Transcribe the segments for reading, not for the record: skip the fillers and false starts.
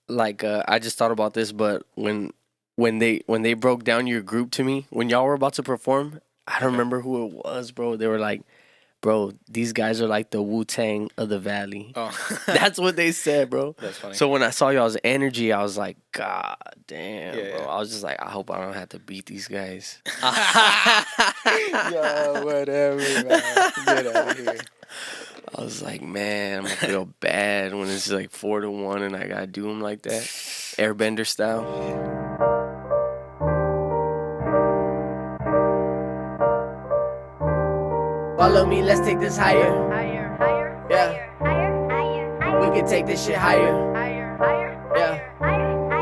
I just thought about this, but when they broke down your group to me when y'all were about to perform, I don't remember who it was, bro. They were like, "Bro, these guys are like the Wu-Tang of the Valley." Oh, That's what they said, bro. that's funny. So when I saw y'all's energy, I was like, God damn, Yeah, bro. yeah. I was just like, I hope I don't have to beat these guys. Yo, whatever, man. Get out of here. I was like, man, I'm gonna feel bad when it's like 4-1 and I gotta do them like that, Airbender style. Follow me, let's take this higher. Yeah, we can take this shit higher. Yeah.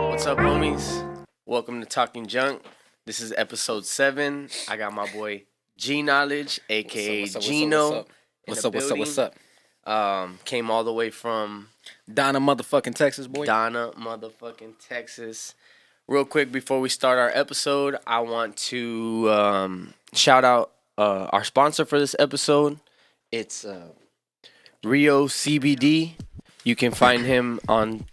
What's up, homies? Welcome to Talking Junk. This is episode 7. I got my boy G Knowledge, aka Gino. What's up? Came all the way from Donna motherfucking Texas, boy. Donna motherfucking Texas. Real quick before we start our episode, I want to shout out our sponsor for this episode. It's Rio CBD. You can find him on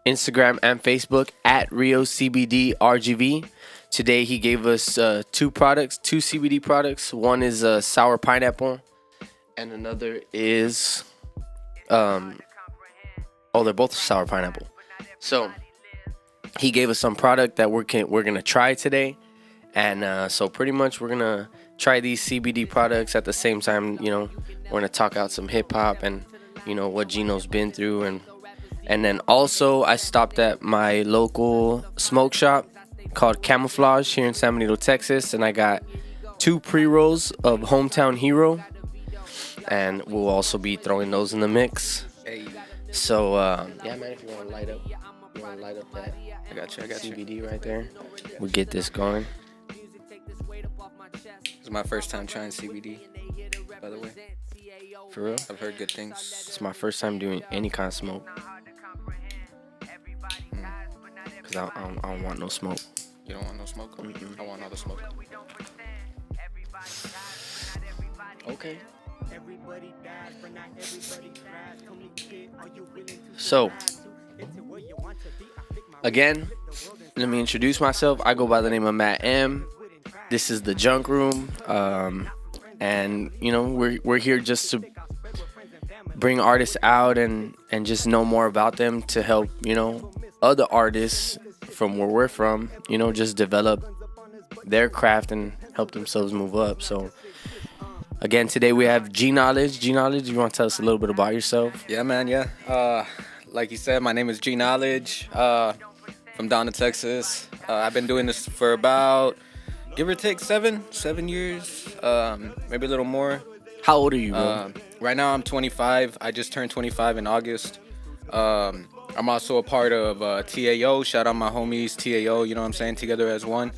Instagram and Facebook at Rio CBD RGV. Today he gave us two CBD products. One is sour pineapple, and another is they're both sour pineapple. So he gave us some product that we're gonna try today, and so pretty much we're gonna try these CBD products at the same time. You know, we're gonna talk out some hip hop and what Gino's been through, and then also I stopped at my local smoke shop called Camouflage here in San Benito, Texas, and I got 2 pre-rolls of Hometown Hero, and we'll also be throwing those in the mix. Hey, So yeah, man, if you want to light up that I got you. CBD right there, we get this going. This is my first time trying CBD, by the way. For real, I've heard good things. it's my first time doing any kind of smoke. Cause I don't want no smoke. You don't want no smoke? I want all the smoke. Okay. So, again, let me introduce myself. I go by the name of Matt M. This is the Junk Room, and we're here just to bring artists out and just know more about them to help other artists from where we're from just develop their craft and help themselves move up. So again, today we have G Knowledge. G Knowledge, you want to tell us a little bit about yourself? Yeah, man, yeah. Like you said, my name is G Knowledge, from Donna, Texas. I've been doing this for about, give or take, seven years, maybe a little more. How old are you, bro? Right now I'm 25. I just turned 25 in August. I'm also a part of TAO. Shout out my homies, TAO, you know what I'm saying, together as one.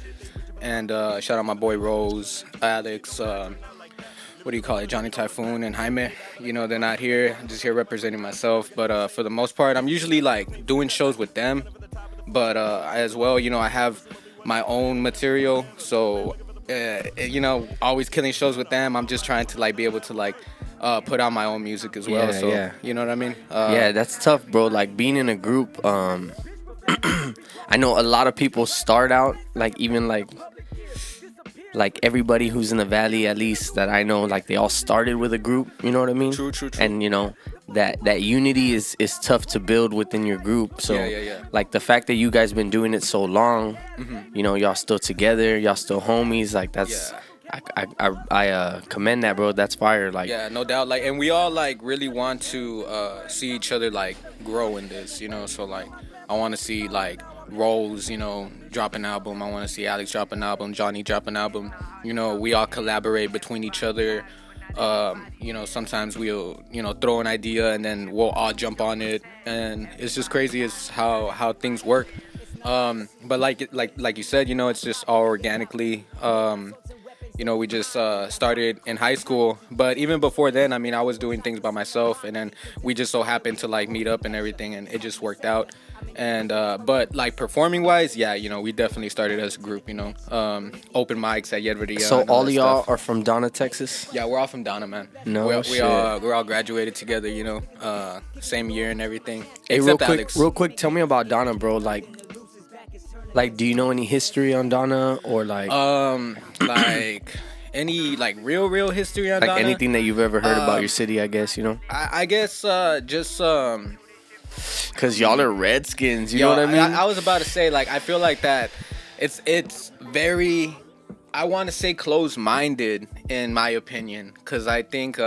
And shout out my boy Rose, Alex, what do you call it, Johnny Typhoon and Jaime. They're not here. I'm just here representing myself. But for the most part, I'm usually like doing shows with them. But as well, I have my own material. So, always killing shows with them. I'm just trying to like be able to like put out my own music as well. Yeah, So, yeah. you know what I mean? Yeah, that's tough, bro. Like being in a group, I know a lot of people start out like even like everybody who's in the valley, at least that I know, like they all started with a group, you know what I mean? True. And that unity is tough to build within your group. So Yeah. like the fact that you guys been doing it so long, y'all still together, y'all still homies, like that's I commend that, bro. That's fire. Like Yeah, no doubt. Like, and we all like really want to see each other like grow in this, So like, I want to see like Rose, drop an album. I want to see Alex drop an album. Johnny drop an album. We all collaborate between each other. Sometimes we'll throw an idea and then we'll all jump on it, and it's just crazy as how things work. But like you said, it's just all organically. We just started in high school, but even before then, I mean, I was doing things by myself, and then we just so happened to like meet up and everything, and it just worked out. And but like performing wise, yeah, you know, we definitely started as a group. You know, open mics at Yed Verdia. So and all all that of y'all stuff. are from Donna, Texas? Yeah, we're all from Donna, man. No we shit. we're all graduated together. You know, same year and everything. Hey, Except real quick, Alex. real quick, tell me about Donna, bro. Like, do you know any history on Donna or like Like any like real history on like Donna? anything that you've ever heard about um, your city? I guess you know, I guess just cause y'all are Redskins. You yo, know what I mean? I was about to say like I feel like that it's very I want to say closed-minded in my opinion because I think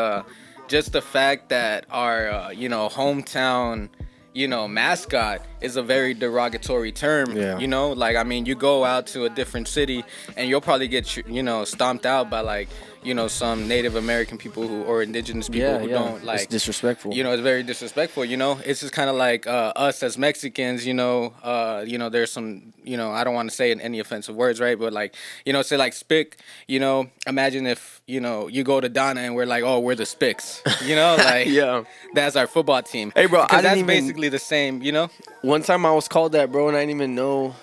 just the fact that our you know hometown you know mascot is a very derogatory term. Yeah. You know, like I mean you go out to a different city and you'll probably get you know stomped out by like you know some Native American people who or indigenous people who don't like it's disrespectful. you know, it's very disrespectful. You know, it's just kind of like us as Mexicans. You know, there's some. You know, I don't want to say any offensive words, right? But like, you know, say like spick. You know, imagine if you know you go to Donna and we're like, oh, we're the Spicks. You know, like Yeah. that's our football team. Hey, bro, I because didn't that's even- basically the same. You know, One time I was called that, bro, and I didn't even know.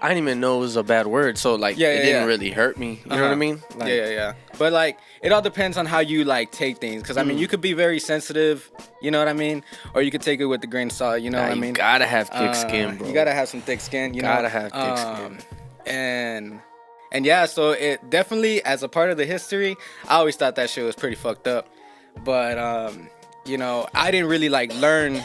I didn't even know it was a bad word, so like Yeah, it yeah, didn't yeah. really hurt me. You know what I mean? Like, yeah. But like, it all depends on how you like take things. Because I mean, you could be very sensitive. You know what I mean? Or you could take it with the grain of salt. You know Nah, what I you mean? gotta have thick skin, bro. You gotta have some thick skin. You Gotta know? have thick skin. And yeah, so it definitely as a part of the history, I always thought that shit was pretty fucked up. But you know, I didn't really like learn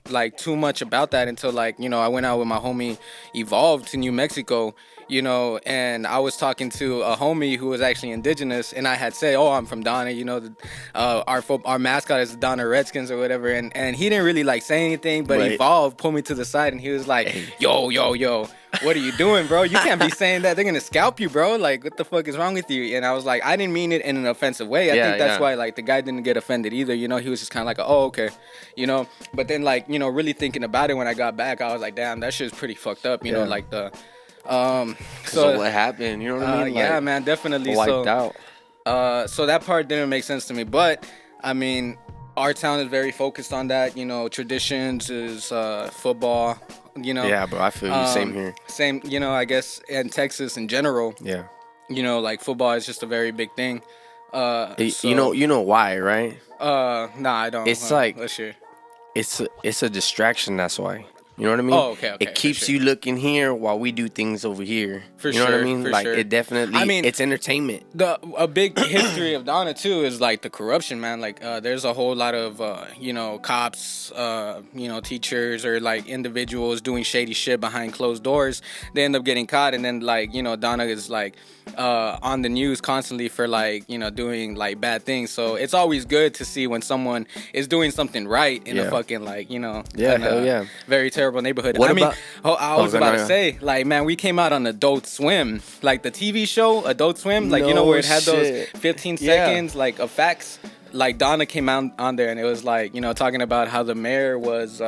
like too much about that until like you know I went out with my homie Evolve to New Mexico. You know, and I was talking to a homie who was actually indigenous, and I had said, "Oh, I'm from Donna." You know, our mascot is the Donna Redskins or whatever, and he didn't really like say anything, but Right. Evolve pulled me to the side, and he was like, "Yo, what are you doing, bro? You can't be saying that. They're gonna scalp you, bro. Like, what the fuck is wrong with you?" And I was like, I didn't mean it in an offensive way. I Yeah, think that's yeah. why like the guy didn't get offended either. You know, he was just kind of like, "Oh, okay," you know. But then like you know, really thinking about it when I got back, I was like, "Damn, that shit's pretty fucked up." You know, Yeah. like the So what happened? You know what I mean? yeah, Like, man, definitely. wiped out. So that part didn't make sense to me. But I mean, our town is very focused on that. You know, traditions is football. You know. Yeah, bro. I feel you. Same here. Same. You know, I guess in Texas in general. Yeah. You know, like football is just a very big thing. You know why, right? Nah, I don't. It's like- let's hear. It's a distraction. That's why. You know what I mean? Oh, okay, It for keeps sure. you looking here while we do things over here. For you know what I sure, mean? for Like sure. it definitely. I mean- it's entertainment. A big history of Donna too is like the corruption, man. Like there's a whole lot of you know cops, you know teachers or like individuals doing shady shit behind closed doors. They end up getting caught, and then like you know Donna is like on the news constantly for like you know doing like bad things. So it's always good to see when someone is doing something right in a Yeah. fucking like you know Yeah, kinda hell yeah. very terrible neighborhood. What I mean, about- I was Oh, about no, to no. say like man, we came out on Adult Swim, like the TV show Adult Swim, like you know No where it had those shit. 15 Yeah. seconds like of facts. Like Donna came out on there and it was like you know talking about how the mayor was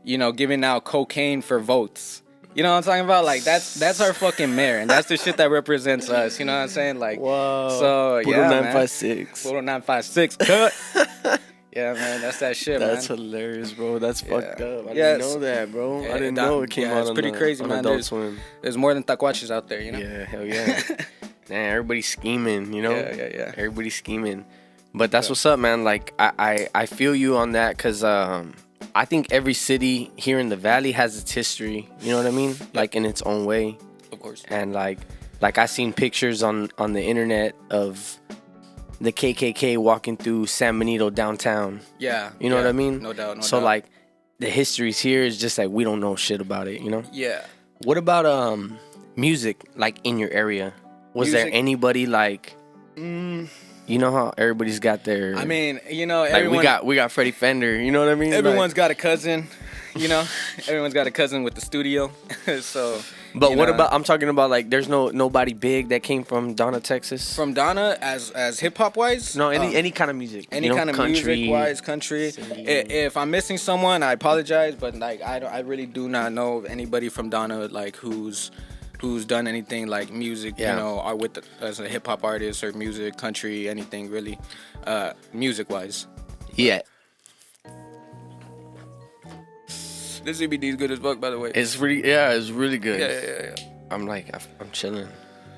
you know giving out cocaine for votes. You know what I'm talking about? Like that's our fucking mayor, and that's the shit that represents us. You know what I'm saying? Like, so Puro yeah, man. 956. Puro 956 cut. Yeah, man, that's that shit, That's man. hilarious, bro. That's fucked up. I Yes. didn't know that, bro. Yeah, I didn't that- know it came yeah, out it's on pretty the- crazy, on man. Adult There's- Swim. There's more than taquaches out there, you know? Yeah, hell yeah. Man, everybody's scheming, you know? Yeah. Everybody's scheming. But that's what's up, man. Like, I feel you on that because I think every city here in the Valley has its history, you know what I mean? Like, in its own way. Of course. And, like I seen pictures on the internet of the KKK walking through San Benito downtown. Yeah. You know yeah, what I mean? No doubt, no So, doubt. like, the history's here is just like we don't know shit about it, you know? Yeah. What about music like in your area? Was there Music? anybody like you know how everybody's got their I mean, you know, like everyone, we got Freddie Fender, you know what I mean? everyone's Like, got a cousin, you know? Everyone's got a cousin with the studio. So but you what know, about I'm talking about like there's nobody big that came from Donna, Texas? from Donna as hip hop wise? no, any kind of music. Any you know, kind of country, music wise, country. singing. If I'm missing someone, I apologize, but like I really do not know of anybody from Donna like who's done anything like music, Yeah. you know, or with as a hip hop artist or music, country, anything really, music wise. Yeah. This CBD is good as fuck, by the way. It's really good. Yeah. I'm chilling.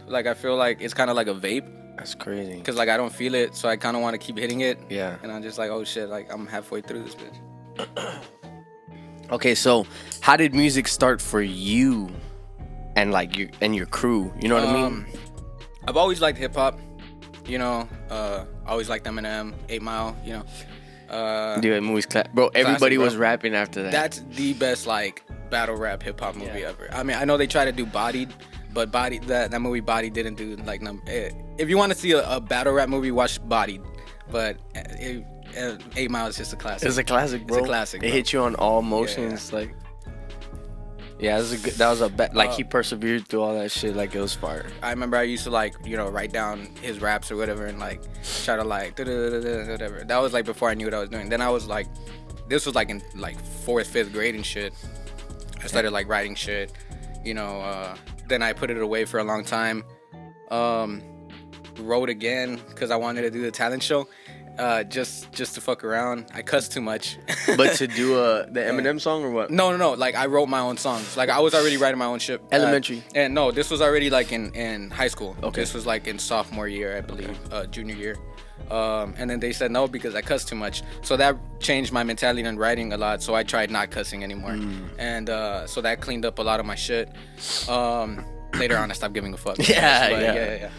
Like I feel like it's kind of like a vape. That's crazy. Cause like I don't feel it, so I kind of want to keep hitting it. Yeah. And I'm just like, oh shit, like I'm halfway through this bitch. Okay, so how did music start for you, and like your crew? You know what I mean? I've always liked hip hop. You know, always liked Eminem, 8 Mile. You know. Dude, that movie's bro. Everybody bro. was rapping after that. That's the best like battle rap hip hop movie ever. I mean, I know they try to do Bodied, but that movie Bodied didn't do like if you want to see a battle rap movie, watch Bodied. But 8 Mile is just a classic. It's a classic, bro. It's a classic. It hit you on all emotions, like. Yeah, he persevered through all that shit, like it was fire. I remember I used to like, you know, write down his raps or whatever and like try to like whatever. That was like before I knew what I was doing. Then I was like, this was like in like 4th, 5th grade and shit. I started like writing shit, you know. Then I put it away for a long time. Wrote again because I wanted to do the talent show. Just to fuck around. I cuss too much. But to do the Eminem song or what? No. Like I wrote my own songs. Like I was already writing my own shit. Elementary. And no, this was already like in high school. Okay. This was like in sophomore year, I believe, junior year. And then they said no because I cussed too much. So that changed my mentality in writing a lot. So I tried not cussing anymore. And so that cleaned up a lot of my shit. Later on, I stopped giving a fuck. Yeah.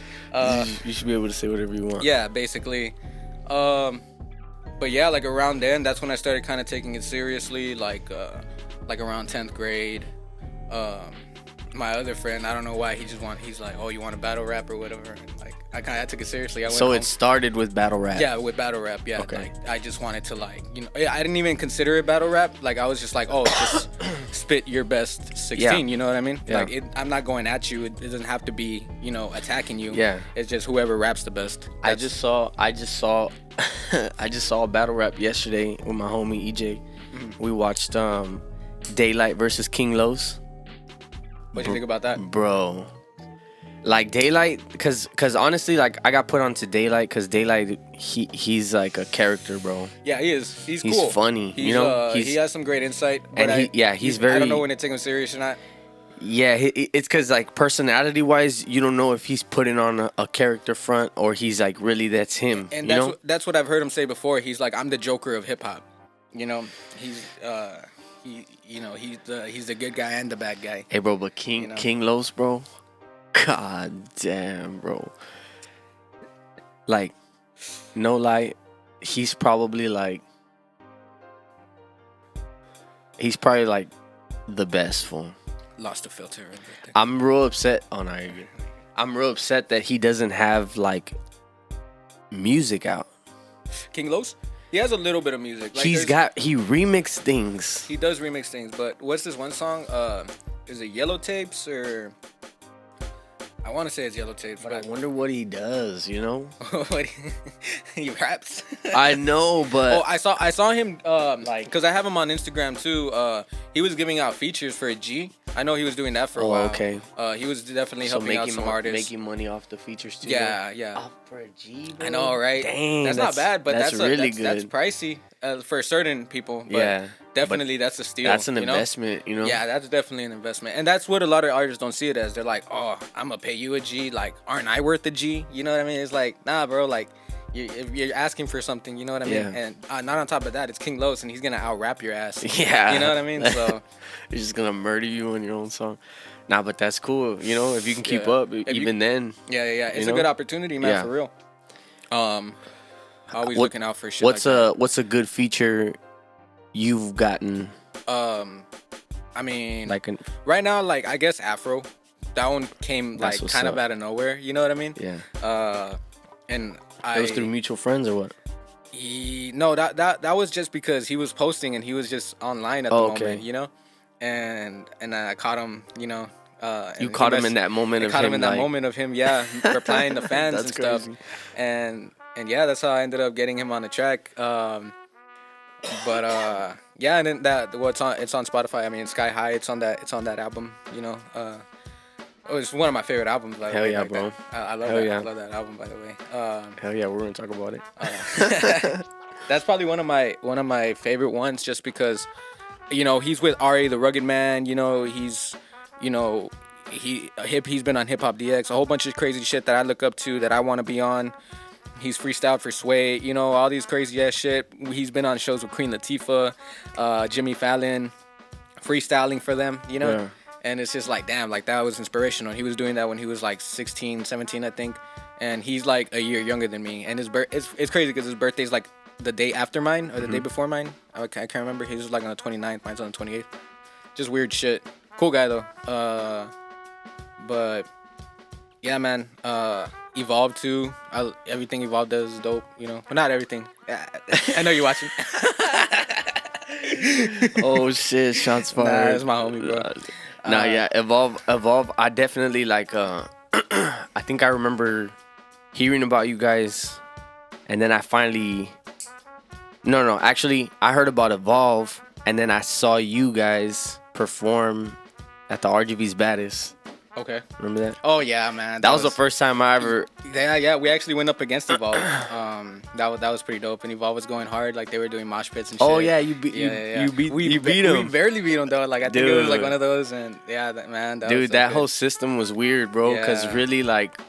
You should be able to say whatever you want. Yeah, basically. But yeah, like around then, that's when I started kind of taking it seriously. Like around 10th grade. My other friend, I don't know why, he's like, oh, you want a battle rap or whatever? And like I took it seriously. I went so home. It started with battle rap. Yeah, with battle rap. Yeah, okay. Like I just wanted to like, you know, I didn't even consider it battle rap. Like I was just like, oh, just spit your best 16. Yeah. You know what I mean? Yeah. Like I'm not going at you. It doesn't have to be, you know, attacking you. Yeah. It's just whoever raps the best. I just saw a battle rap yesterday with my homie EJ. Mm-hmm. We watched Daylight versus King Los. What do you think about that? Bro, like Daylight, cause honestly, like I got put onto Daylight because Daylight, he's like a character, bro. Yeah, he is. He's cool. He's funny, you know. He has some great insight. But and he's very. I don't know when to take him serious or not. Yeah, it's cause like personality wise, you don't know if he's putting on a character front or he's like really that's him. And that's what I've heard him say before. He's like, I'm the Joker of hip hop. You know, he's he's the good guy and the bad guy. Hey, bro, but King Los, bro. God damn, bro. Like, no lie, he's probably like the best fool. Lost the filter. And everything. I'm real upset. Oh no, you're good. I'm real upset that he doesn't have like music out. King Los? He has a little bit of music. Like he remixed things. He does remix things, but what's this one song? Is it Yellow Tapes or? I want to say it's Yellow Tapes, but I wonder what he does. You know? He raps. I know, but I saw him because I have him on Instagram too. He was giving out features for a G. I know he was doing that for a while. Okay. He was definitely helping out some artists, making money off the features too. Yeah. Off for a G, bro. I know, right? Dang, that's not bad, but that's really good. That's pricey for certain people. But yeah, definitely that's a steal. That's an investment, you know. Yeah, that's definitely an investment, and that's what a lot of artists don't see it as. They're like, oh, I'm gonna pay you a G. Like, aren't I worth a G? You know what I mean? It's like, nah, bro. Like, if you're asking for something, you know what I mean? Yeah. And not on top of that, it's King Los, and he's gonna out rap your ass. Yeah. You know what I mean? So he's just gonna murder you on your own song. Nah, but that's cool. You know, if you can keep up, then. Yeah. It's a good opportunity, man, for real. Always looking out for shit. What's a good feature you've gotten? I mean, like right now, like I guess Afro. That one came like kind of out of nowhere. You know what I mean? Yeah. And it was through mutual friends or what? No, that was just because he was posting and he was just online at the moment, you know, and I caught him, you know. You caught him in that moment of him. Caught him in that moment of him, yeah, replying to fans and stuff, crazy. and yeah, that's how I ended up getting him on the track. Yeah, and then it's on Spotify. I mean, Sky High. It's on that album, you know. It's one of my favorite albums. By the way, yeah, like bro. I love that. Yeah. I love that album, by the way. Hell yeah, we're gonna talk about it. That's probably one of my favorite ones, just because you know, he's with Ra the Rugged Man. You know, he's, you know, he's been on Hip Hop DX, a whole bunch of crazy shit that I look up to that I want to be on. He's freestyled for Sway, you know, all these crazy ass shit. He's been on shows with Queen Latifah, Jimmy Fallon, freestyling for them, you know. Yeah. And it's just like, damn, like that was inspirational. He was doing that when he was like 16, 17, I think. And he's like a year younger than me. And it's crazy because his birthday's like the day after mine or the day before mine. I can't remember. He was like on the 29th. Mine's on the 28th. Just weird shit. Cool guy though. But yeah, man. Evolve too. Everything Evolve does is dope. You know, but not everything. I know you're watching. Oh shit, shots fired. Nah, that's my homie, bro. Nah, yeah, Evolve. I definitely like. I think I remember hearing about you guys, and then I finally. No, actually, I heard about Evolve, and then I saw you guys perform at the RGV's Baddest. Okay. Remember that? Oh yeah, man. That was the first time I ever. Yeah. We actually went up against Evolve. That was pretty dope, and Evolve was going hard. Like they were doing mosh pits and shit. Oh yeah, you beat him. We barely beat him though. Like I think it was like one of those, and yeah, that whole system was weird, bro. Because really, like,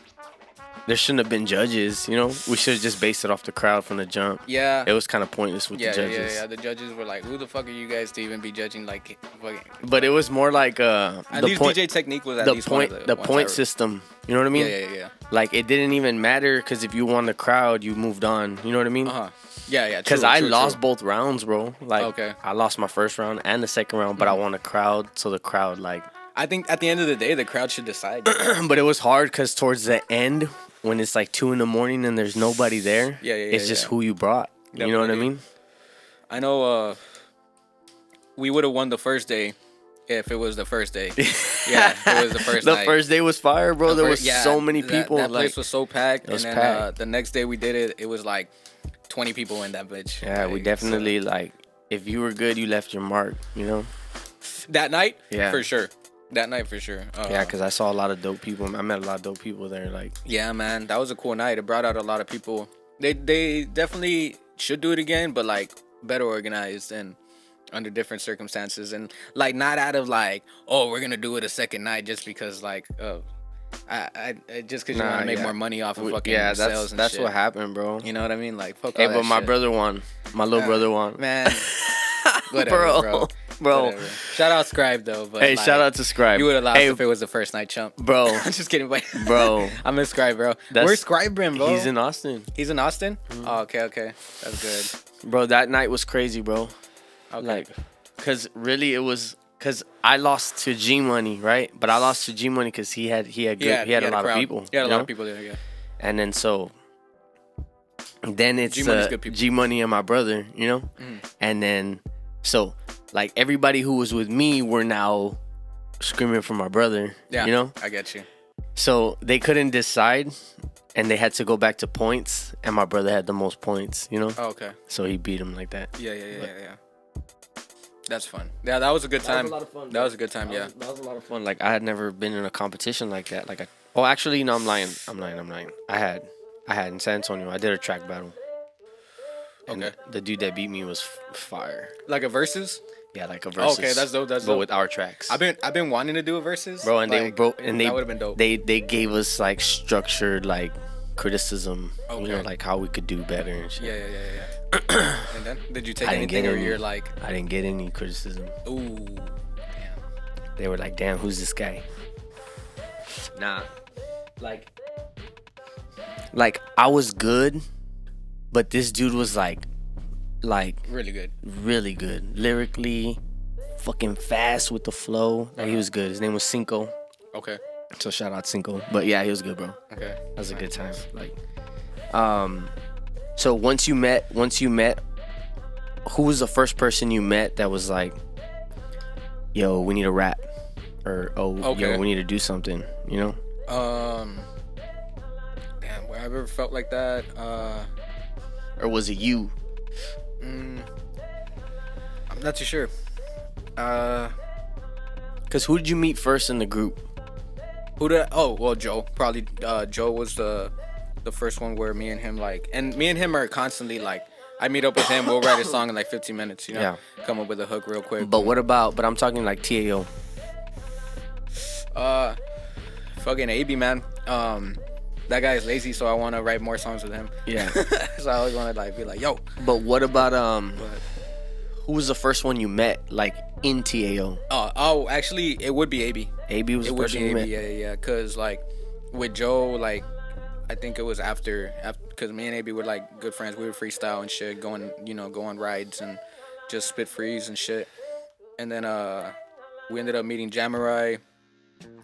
there shouldn't have been judges. You know, we should have just based it off the crowd from the jump. Yeah. It was kind of pointless with the judges. Yeah. The judges were like, "Who the fuck are you guys to even be judging?" Like, fucking. But it was more like at least DJ Technique was at least the point system. You know what I mean? Yeah. Like it didn't even matter because if you won the crowd, you moved on. You know what I mean? Yeah. Because I lost both rounds, bro. Like, okay. I lost my first round and the second round, but I won the crowd. So the crowd, like, I think at the end of the day, the crowd should decide. But it was hard because towards the end, when it's like 2 a.m. and there's nobody there, it's just who you brought. Definitely. You know what I mean? I know we would have won the first day if it was the first day. Yeah, it was the first The night. first day was fire, bro. There was so many people. That place was so packed. It was and then packed. The next day we did it, it was like 20 people in that bitch. Yeah, like, we definitely, like, if you were good, you left your mark, you know? That night? Yeah. For sure. That night for sure. Yeah, because I saw a lot of dope people. I met a lot of dope people there. Like, yeah, man, that was a cool night. It brought out a lot of people. They definitely should do it again, but like better organized and under different circumstances, and like not out of like, oh, we're gonna do it a second night just because like, I just because you want to make more money off of fucking sales and that's shit. what happened, bro. You know what I mean? Like, fuck Hey, all but that my shit. brother won. My little brother won. Man, whatever, bro. Whatever. Shout out Scribe though. But Hey, like, shout out to Scribe. You would have lost hey, if it was the first night, chump. bro. I'm just kidding, but Bro. I'm in Scribe, bro. Where's Scribe bro? He's in Austin. He's in Austin? Oh, okay. That's good. Bro, that night was crazy, bro. Okay. Like, cause really it was, cause I lost to G Money, right? But I lost to G Money because he had a lot of people. He had a lot of people there, yeah. And then then it's G-Money's good people. G Money and my brother, you know? And then, so, like, everybody who was with me were now screaming for my brother, Yeah, you know? I get you. So they couldn't decide, and they had to go back to points, and my brother had the most points, you know? Oh, okay. So he beat him like that. Yeah. That's fun. Yeah, that was a good time. That was a lot of fun. That was a good time, yeah. That was a lot of fun. Like, I had never been in a competition like that. Like, actually, no, I'm lying. I had in San Antonio. I did a track battle. And Okay. the dude that beat me was fire. Like a versus? Yeah, like a versus. Okay, that's dope. That's but dope. with our tracks. I've been wanting to do a versus, bro, and like, that would have been dope. They gave us like structured like criticism. Okay. You know, like how we could do better and shit. Yeah. And then did you take I didn't anything, get or any. you're like, I didn't get any criticism. ooh, damn. They were like, "Damn, who's this guy?" Nah, like I was good, but this dude was like Really good. really good lyrically, fucking fast with the flow. Like, he was good. His name was Cinco. Okay. So shout out Cinco. But yeah, he was good, bro. Okay. That was a good time. Like, so once you met, who was the first person you met that was like, yo, we need to rap, or Okay. yo, we need to do something, you know? Damn, where I've ever felt like that, Or was it you? I'm not too sure. Cause who did you meet first in the group? Joe. Probably Joe was the first one where me and him are constantly like I meet up with him. We'll write a song in like 15 minutes. You know, Yeah. come up with a hook real quick. But what about? But I'm talking like TAO. Fucking AB, man. That guy is lazy, so I want to write more songs with him. Yeah. So I always want to like be like, yo. But what about who was the first one you met like in TAO? Actually, it would be AB. AB was the first one you met. Yeah. Cause like with Joe, like I think it was after, cause me and AB were like good friends. We would freestyle and shit, go on rides and just spit freeze and shit. And then we ended up meeting Jamarai,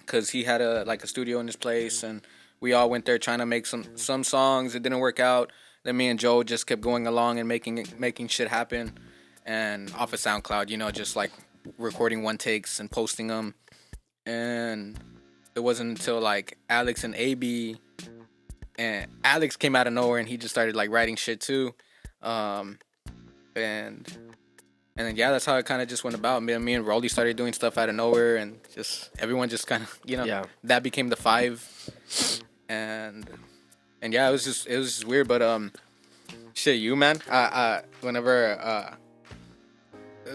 cause he had a studio in his place, and we all went there trying to make some songs. It didn't work out. Then me and Joe just kept going along and making shit happen. And off of SoundCloud, just like recording one takes and posting them. And it wasn't until like Alex and AB, and Alex came out of nowhere and he just started like writing shit too. And then yeah, that's how it kind of just went about. Me and Rolly started doing stuff out of nowhere, and just everyone just kind of that became the five. And yeah, it was just weird, but shit, you man, whenever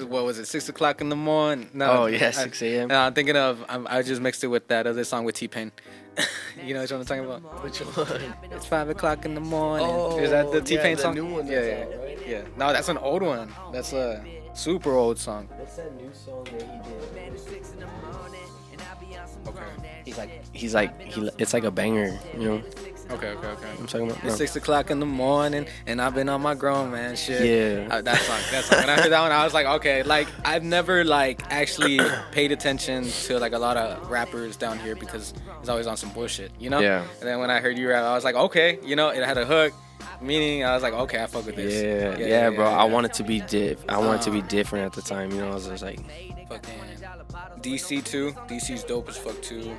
what was it, 6 o'clock in the morning? No, 6 a.m. I'm thinking of, I just mixed it with that other song with T-Pain. You know what I'm talking about? Which one? It's 5 o'clock in the morning. Oh, is that the T-Pain the song? new one Yeah, that's out, right? yeah. No, that's an old one. That's a super old song. What's that new song that he did? Okay. It's like a banger, you know? Okay. I'm talking about. It's 6 o'clock in the morning, and I've been on my grown man shit. Yeah. That song. When I heard that one, I was like, okay. Like, I've never like actually paid attention to like a lot of rappers down here because it's always on some bullshit, you know? Yeah. And then when I heard you rap, I was like, okay, it had a hook, meaning I was like, okay, I fuck with this. Yeah, bro. I wanted to be I wanted to be different at the time, you know? I was just like, fucking DC too. DC's dope as fuck too.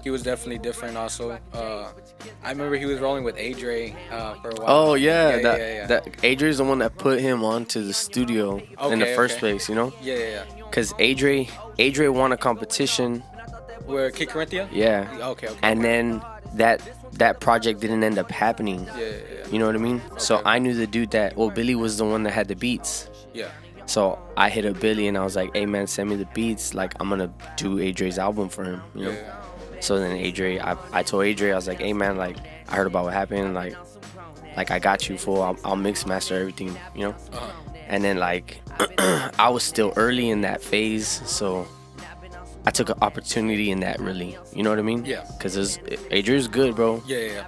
He was definitely different also. I remember he was rolling with Adre for a while. oh yeah, that Adri's the one that put him onto the studio in the first place, you know? Yeah. Because Adre won a competition. Where Kid Corinthia? Yeah. Okay. And then that project didn't end up happening. Yeah. You know what I mean? So I knew the dude Billy was the one that had the beats. Yeah. So I hit up Billy and I was like, hey man, send me the beats. Like, I'm gonna do Adre's album for him, you know? Yeah. So then I told Adre, I was like, hey man, like, I heard about what happened. Like I got you, fool. I'll mix master everything, you know? Uh-huh. And then like, I was still early in that phase. So I took an opportunity in that, really. You know what I mean? Yeah. Because Adre's good, bro. Yeah.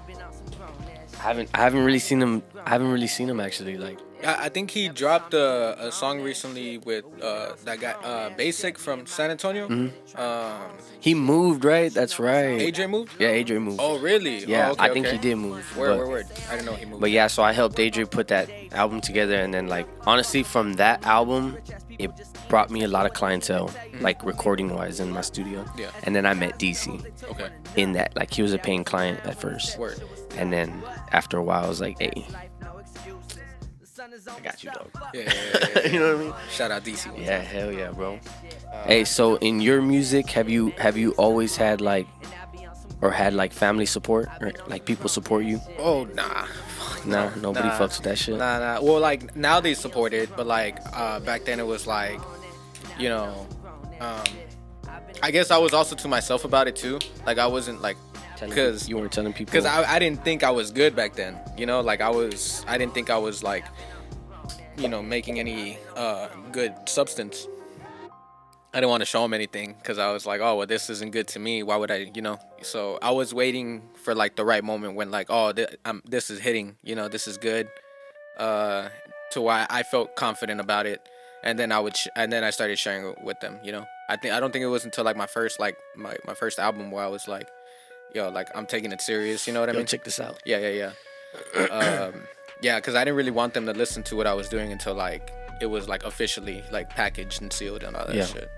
I haven't really seen him actually, like. I think he dropped a song recently with that guy Basic from San Antonio. Mm-hmm. He moved, right? That's right. AJ moved? Yeah, AJ moved. Oh, really? Yeah, oh, okay, I think he did move. Word. I didn't know he moved. But yeah, so I helped AJ put that album together, and then like honestly, from that album, it brought me a lot of clientele, like recording wise in my studio. Yeah. And then I met DC. Okay. In that, like he was a paying client at first. Word. And then after a while, I was like, hey, I got you, dog. Yeah. You know what I mean? Shout out DC. Yeah, hell yeah, bro. Hey, so in your music, have you always had like family support, or like people support you? Oh, nah. Nah, nobody fucks with that shit. Nah. Well, like now they support it, but like back then it was like, I guess I was also to myself about it too. Like I wasn't like, because you weren't telling people. Because I didn't think I was good back then. Like I didn't think I was like, making any good substance. I didn't want to show them anything because I was like, oh, well, this isn't good to me. Why would I, So I was waiting for like the right moment when like, oh, this is hitting, this is good, to why I felt confident about it, and then I started sharing it with them. I don't think it was until like my first my first album where I was like, yo, like I'm taking it serious. You know what I mean? Check this out. Yeah. Yeah, because I didn't really want them to listen to what I was doing until like it was like officially like packaged and sealed and all that shit.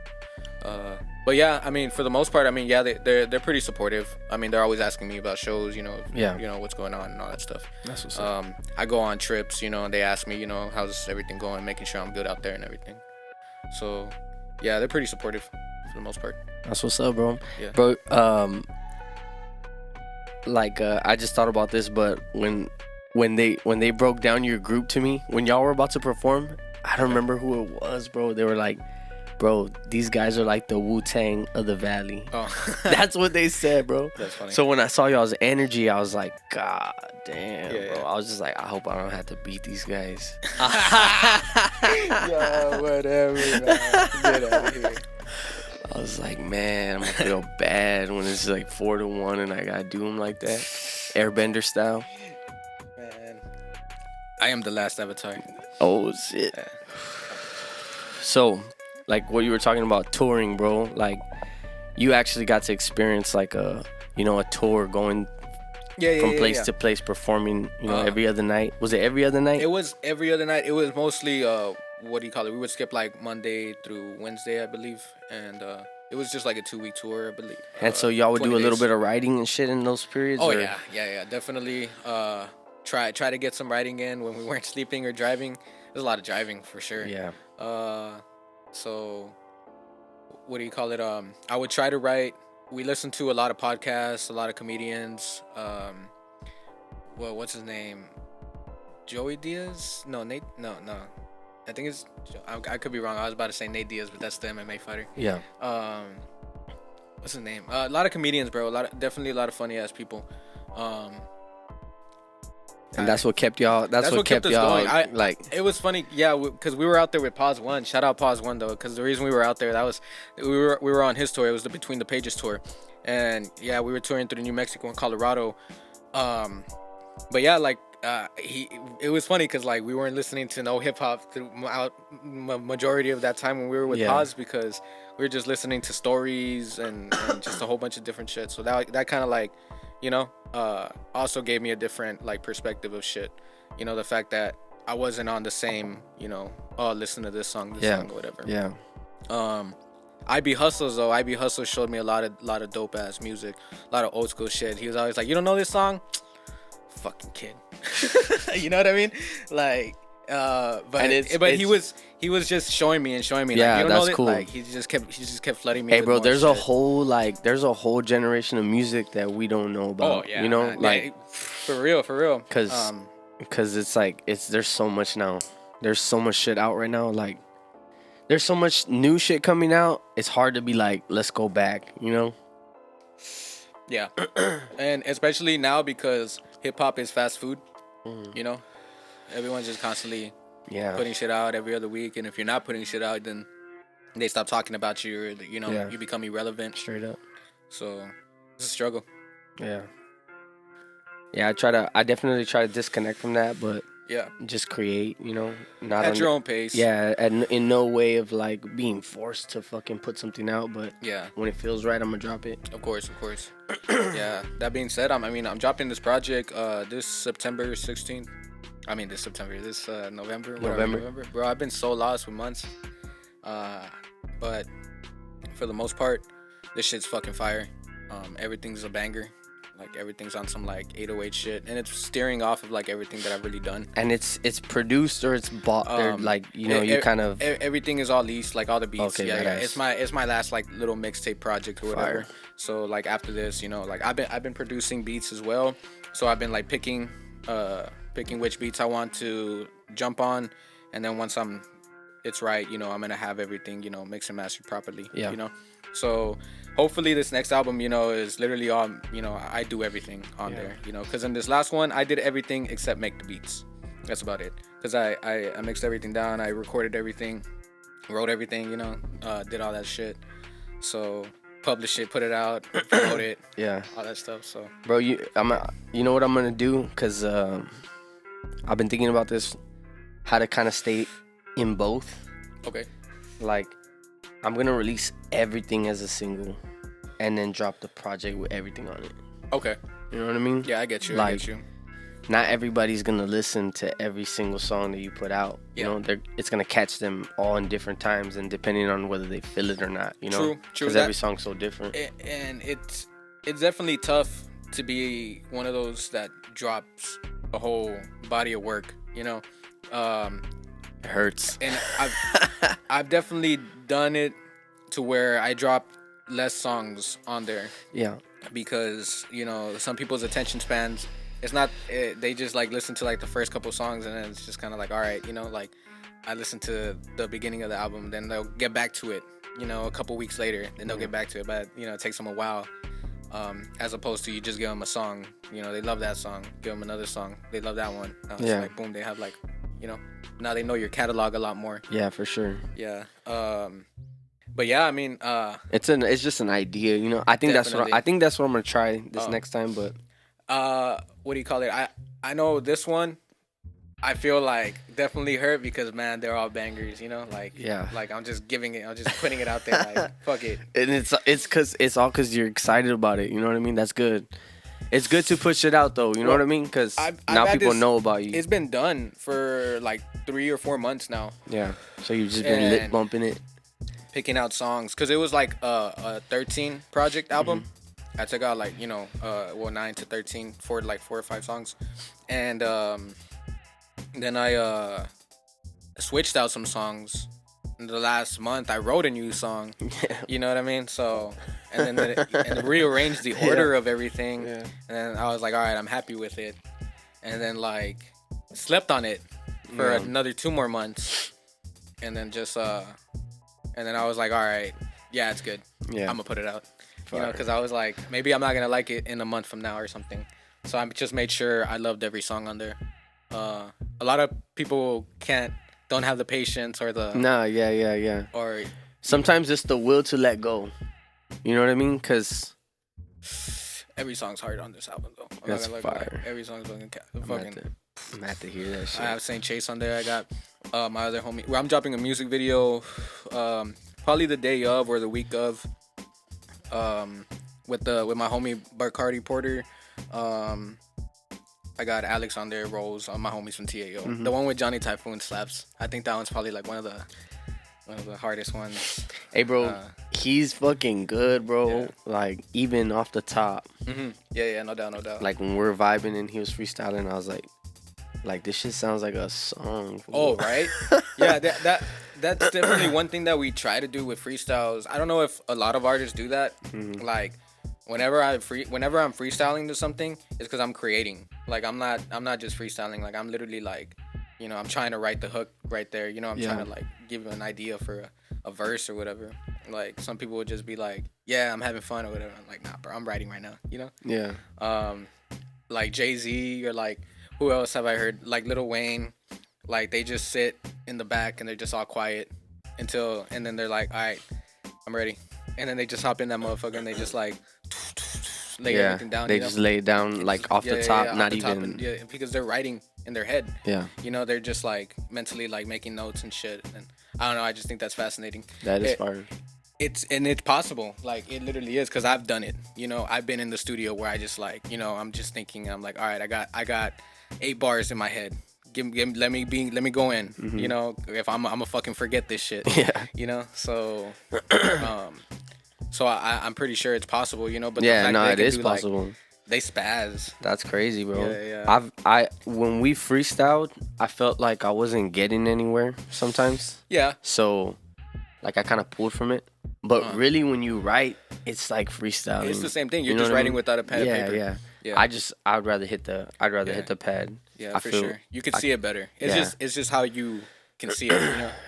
But yeah, I mean, for the most part, I mean, yeah, they're pretty supportive. I mean, they're always asking me about shows, what's going on and all that stuff. That's what's up. I go on trips, and they ask me, how's everything going, making sure I'm good out there and everything. So yeah, they're pretty supportive for the most part. That's what's up, bro. Yeah. Bro, I just thought about this, but when when they broke down your group to me when y'all were about to perform, I don't remember who it was, bro. They were like, bro, these guys are like the Wu-Tang of the Valley. Oh. That's what they said, bro. That's funny. So when I saw y'all's energy, I was like, God damn, Yeah, bro. yeah. I was just like, I hope I don't have to beat these guys. Yo, whatever, man. Get out of here. I was like, man, I'm gonna feel bad when it's like 4-1 and I gotta do them like that, Airbender style. Man, I am the last Avatar. Oh shit. Yeah. So, like what you were talking about touring, bro. Like, you actually got to experience like a tour going from place to place, performing. Every other night. Was it every other night? It was every other night. It was mostly what do you call it? We would skip like Monday through Wednesday, I believe, and it was just like a 2-week tour, I believe. And so y'all would do 20 a little days. bit of writing and shit in those periods. Oh or? yeah, definitely. Try to get some writing in when we weren't sleeping or driving. There's a lot of driving for sure. Yeah. So what do you call it? I would try to write. We listened to a lot of podcasts, a lot of comedians. Well, what's his name? Joey Diaz? No, Nate. No. I think it's. I could be wrong. I was about to say Nate Diaz, but that's the MMA fighter. Yeah. What's his name? A lot of comedians, bro. Definitely a lot of funny ass people. And that's what kept y'all. That's what kept us y'all going. like. It was funny, yeah, because we were out there with Pause One. Shout out Pause One though, because the reason we were out there, we were on his tour. It was the Between the Pages tour, and yeah, we were touring through New Mexico and Colorado. But yeah, like it was funny because like we weren't listening to no hip hop through majority of that time when we were with Pause, because we were just listening to stories and just a whole bunch of different shit. So that kind of like, also gave me a different like perspective of shit. The fact that I wasn't on the same, listen to this song, song, or whatever. Yeah. IB Hustles though. IB Hustle showed me a lot of dope ass music, a lot of old school shit. He was always like, "You don't know this song? Fucking kid." You know what I mean? Like, but he was just showing me. Yeah, like, you don't that's know cool. Like he just kept flooding me. Hey, with bro, more there's shit. there's a whole generation of music that we don't know about. Oh yeah, man. Like for real. Because it's like there's so much now. There's so much shit out right now. Like, there's so much new shit coming out. It's hard to be like, let's go back. Yeah, and especially now because hip hop is fast food. Everyone's just constantly putting shit out every other week, and if you're not putting shit out, then they stop talking about you, or you become irrelevant. Straight up. So it's a struggle. Yeah. Yeah, I definitely try to disconnect from that, but Yeah, just create, not at on your own pace. Yeah, and in no way of like being forced to fucking put something out, but Yeah, when it feels right, I'm gonna drop it. of course. Yeah. That being said, I'm dropping this project this September 16th. This November. November. Bro, I've been so lost for months. But for the most part, this shit's fucking fire. Everything's a banger. Like everything's on some like 808 shit, and it's steering off of like everything that I've really done. And it's produced or it's bought, or like you kind of everything is all leased, like all the beats. Okay, Yeah. badass. It's my last like little mixtape project or whatever. Fire. So like after this, like I've been producing beats as well. So I've been like picking which beats I want to jump on, and then once it's right, I'm gonna have everything, mixed and mastered properly. Yeah. So hopefully this next album, is literally all, I do everything on there, because in this last one I did everything except make the beats. That's about it. Because I mixed everything down, I recorded everything, wrote everything, did all that shit. So publish it, put it out, promote it, yeah, all that stuff. So bro, you know what I'm gonna do? Because I've been thinking about this, how to kind of stay in both. okay. Like, I'm gonna release everything as a single, and then drop the project with everything on it. Okay. You know what I mean? Yeah, I get you. Like, not everybody's gonna listen to every single song that you put out. Yeah. It's gonna catch them all in different times, and depending on whether they feel it or not. True. Because every song's so different. And it's definitely tough to be one of those that drops a whole body of work. It hurts. And I've definitely done it to where I drop less songs on there. Yeah. Because some people's attention spans it's not. They just like listen to like the first couple songs, and then it's just kind of like, all right, like I listen to the beginning of the album, then they'll get back to it. A couple weeks later, then they'll get back to it. But it takes them a while. As opposed to you just give them a song. They love that song. Give them another song. They love that one. It's like boom, they have like, now they know your catalog a lot more. Yeah, for sure. Yeah. But yeah, I mean, it's just an idea. I think Definitely. that's what I'm gonna try this next time. But what do you call it? I know this one. I feel like definitely hurt because man, they're all bangers. Like Yeah. like I'm just putting it out there. Like fuck it. and it's all because you're excited about it. You know what I mean? That's good. It's good to push it out though. You know what I mean? Because I've now had people this- know about you. It's been done for like 3 or 4 months now. Yeah. So you've just been lip And- bumping it. Picking out songs because it was like a 13 project album. I took out like 9 to 13 for like 4 or 5 songs, and then I switched out some songs. In the last month, I wrote a new song. Yeah. You know what I mean? So and then rearranged the order of everything, Yeah. and then I was like, all right, I'm happy with it, and then like slept on it for Yeah. another 2 more months, and then just and then I was like, all right, yeah, it's good. Yeah. I'm gonna put it out. Fire. Because I was like, maybe I'm not gonna like it in a month from now or something. So I just made sure I loved every song on there. A lot of people don't have the patience or the Nah. Yeah. or Sometimes it's the will to let go. You know what I mean? Because every song's hard on this album though. I'm That's not gonna lie. fire. Every song's fucking I'm gonna have to hear that shit. I have Saint Chase on there. I got my other homie. Well, I'm dropping a music video, probably the day of or the week of, with my homie Bacardi Porter. I got Alex on there, Rose, my homies from TAO. Mm-hmm. The one with Johnny Typhoon slaps. I think that one's probably like one of the hardest ones. Hey, bro, Uh, he's fucking good, bro. Yeah. Like, even off the top. Yeah, no doubt. Like, when we're vibing and he was freestyling, I was like, this shit sounds like a song. Oh, right? Yeah, that's definitely one thing that we try to do with freestyles. I don't know if a lot of artists do that. Mm-hmm. Like, whenever I'm freestyling to something, it's because I'm creating. Like, I'm not just freestyling. Like, I'm literally like, I'm trying to write the hook right there. I'm Yeah. trying to like give an idea for a verse or whatever. Like, some people would just be like, yeah, I'm having fun or whatever. I'm like, nah, bro, I'm writing right now. Yeah. Like Jay-Z or like who else have I heard? Like Lil Wayne, like they just sit in the back and they're just all quiet and then they're like, all right, I'm ready, and then they just hop in that motherfucker and they just like lay Yeah. everything down. They just lay it down, like, off the top, off not the top, even. and, because they're writing in their head. Yeah. They're just like mentally like making notes and shit, and I don't know. I just think that's fascinating. That is It- fire. It's possible, like it literally is, because I've done it. I've been in the studio where I just like, I'm just thinking, I'm like, all right, I got 8 bars in my head. Let me go in. If I'm a fucking forget this shit. Yeah. So I'm pretty sure it's possible. But the Yeah, fact no, they it can is do, like, possible. they spaz. That's crazy, bro. Yeah. When we freestyled, I felt like I wasn't getting anywhere sometimes. Yeah. So, like, I kind of pulled from it. But really, when you write, it's like freestyling. It's the same thing. You're You know just what I writing mean? without a pen and Yeah, paper. yeah. Yeah. I'd rather hit the hit the pad. Yeah, I for feel- sure. You could see it better. It's Yeah. just how you can see it.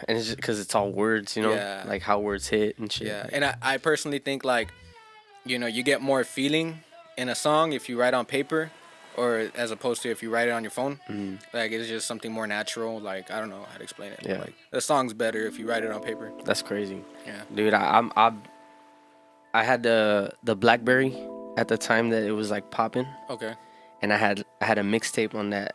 And it's just because it's all words, Yeah. like how words hit and shit. Yeah, and I personally think like, you get more feeling in a song if you write on paper, or as opposed to if you write it on your phone. Like it's just something more natural. Like I don't know how to explain it. Yeah. Like the song's better if you write it on paper. That's crazy. Yeah. Dude, I had the BlackBerry at the time that it was like popping, Okay. and I had a mixtape on that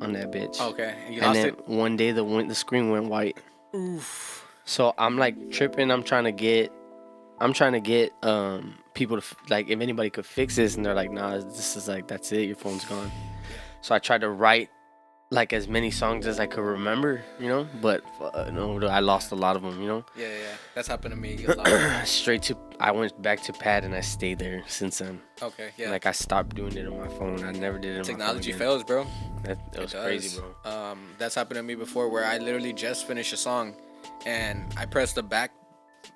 bitch. Okay. And you And lost then it. one day the screen went white. Oof. So I'm like tripping. I'm trying to get people to like if anybody could fix this, and they're like, nah, this is like that's it. Your phone's gone. So I tried to write like as many songs as I could remember, but no, I lost a lot of them, Yeah. That's happened to me a lot. I went back to pad and I stayed there since then. Okay. Yeah. Like I stopped doing it on my phone. I never did it on Technology my phone fails, bro. again. That was It crazy, does. bro. That's happened to me before where I literally just finished a song and I pressed the back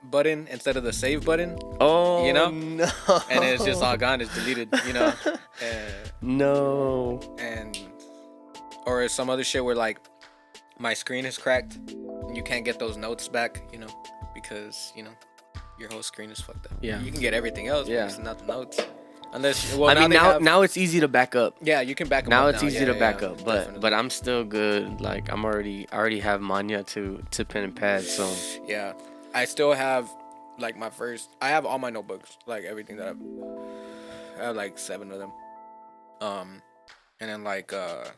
button instead of the save button, Oh, you know? no. And it's just all gone. It's deleted, you know? And, No. or some other shit where like my screen is cracked and you can't get those notes back, you know, because, you know, your whole screen is fucked up. Yeah. You can get everything else, Yeah. but it's not the notes. Unless, well, I mean, they have- now it's easy to back up. yeah, you can back them Now up it's easy to back up, but definitely. I'm still good. Like I already have Manya to pen and pad. So Yeah, I still have like I have all my notebooks, like everything that I have like 7 of them. And then like a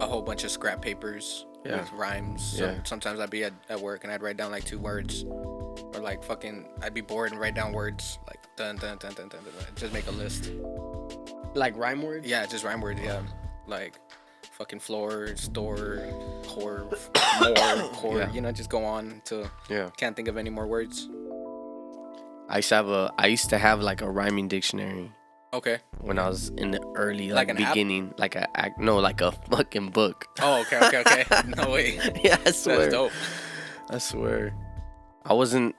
whole bunch of scrap papers Yeah. with rhymes. So Yeah. sometimes I'd be at work and I'd write down like 2 words, or like I'd be bored and write down words like dun dun dun dun dun dun, dun. Just make a list. like rhyme words. Yeah, just rhyme words. Yeah, like fucking floor, store, core, more, core. Yeah. You know, just go on till Yeah. can't think of any more words. I used to have like a rhyming dictionary Okay. when I was in the early Like like an app? beginning, like like a fucking book. Oh, okay. No way. Yeah, I swear. That's dope. I swear. I wasn't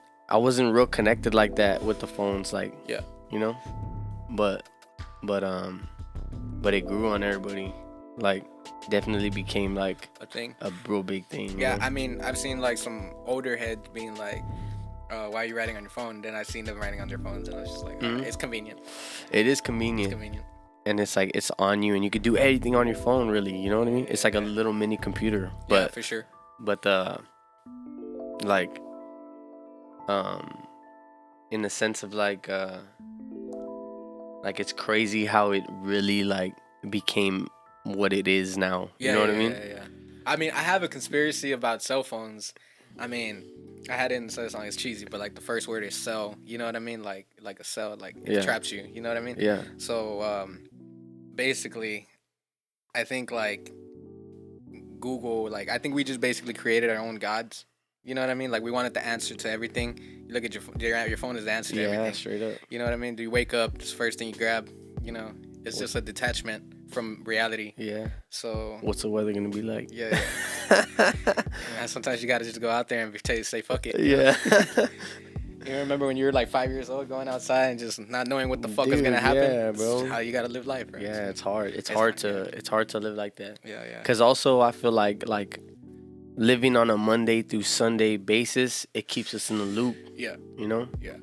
real connected like that with the phones, like Yeah. you know, but it grew on everybody. Like definitely became like A thing. a real big thing. you Yeah, know? I mean, I've seen like some older heads being like, why are you writing on your phone? Then I've seen them writing on their phones, and I was just like, Mhm. it's convenient. It is It's convenient, convenient. and it's like it's on you, and you could do anything on your phone, really. You know what I mean? It's like a little mini computer, Yeah, but for sure. like in the sense of like it's crazy how it really like became what it is now. Yeah, You know what I yeah, mean? Yeah. I mean, I have a conspiracy about cell phones. I mean, I had it in the song. It's cheesy, but like the first word is cell. You know what I mean? Like a cell. Like it Yeah. traps you. You know what I mean? Yeah. So basically, I think like Google, like I think we just basically created our own gods. You know what I mean? Like we wanted the answer to everything. You look at your phone is the answer to Yeah, everything. straight up. You know what I mean? Do you wake up? It's the first thing you grab. You know, it's just a detachment from reality. Yeah. So What's the weather gonna be like? yeah. And sometimes you gotta just go out there and say fuck it. Yeah. You remember when you were like 5 years old going outside and just not knowing what the fuck is gonna Dude, happen? yeah, bro. It's how you gotta live life, bro. Yeah, it's hard. It's It's hard hard, to live like that. Yeah. Cause also I feel like living on a Monday through Sunday basis, it keeps us in the loop. Yeah. You know? Yeah.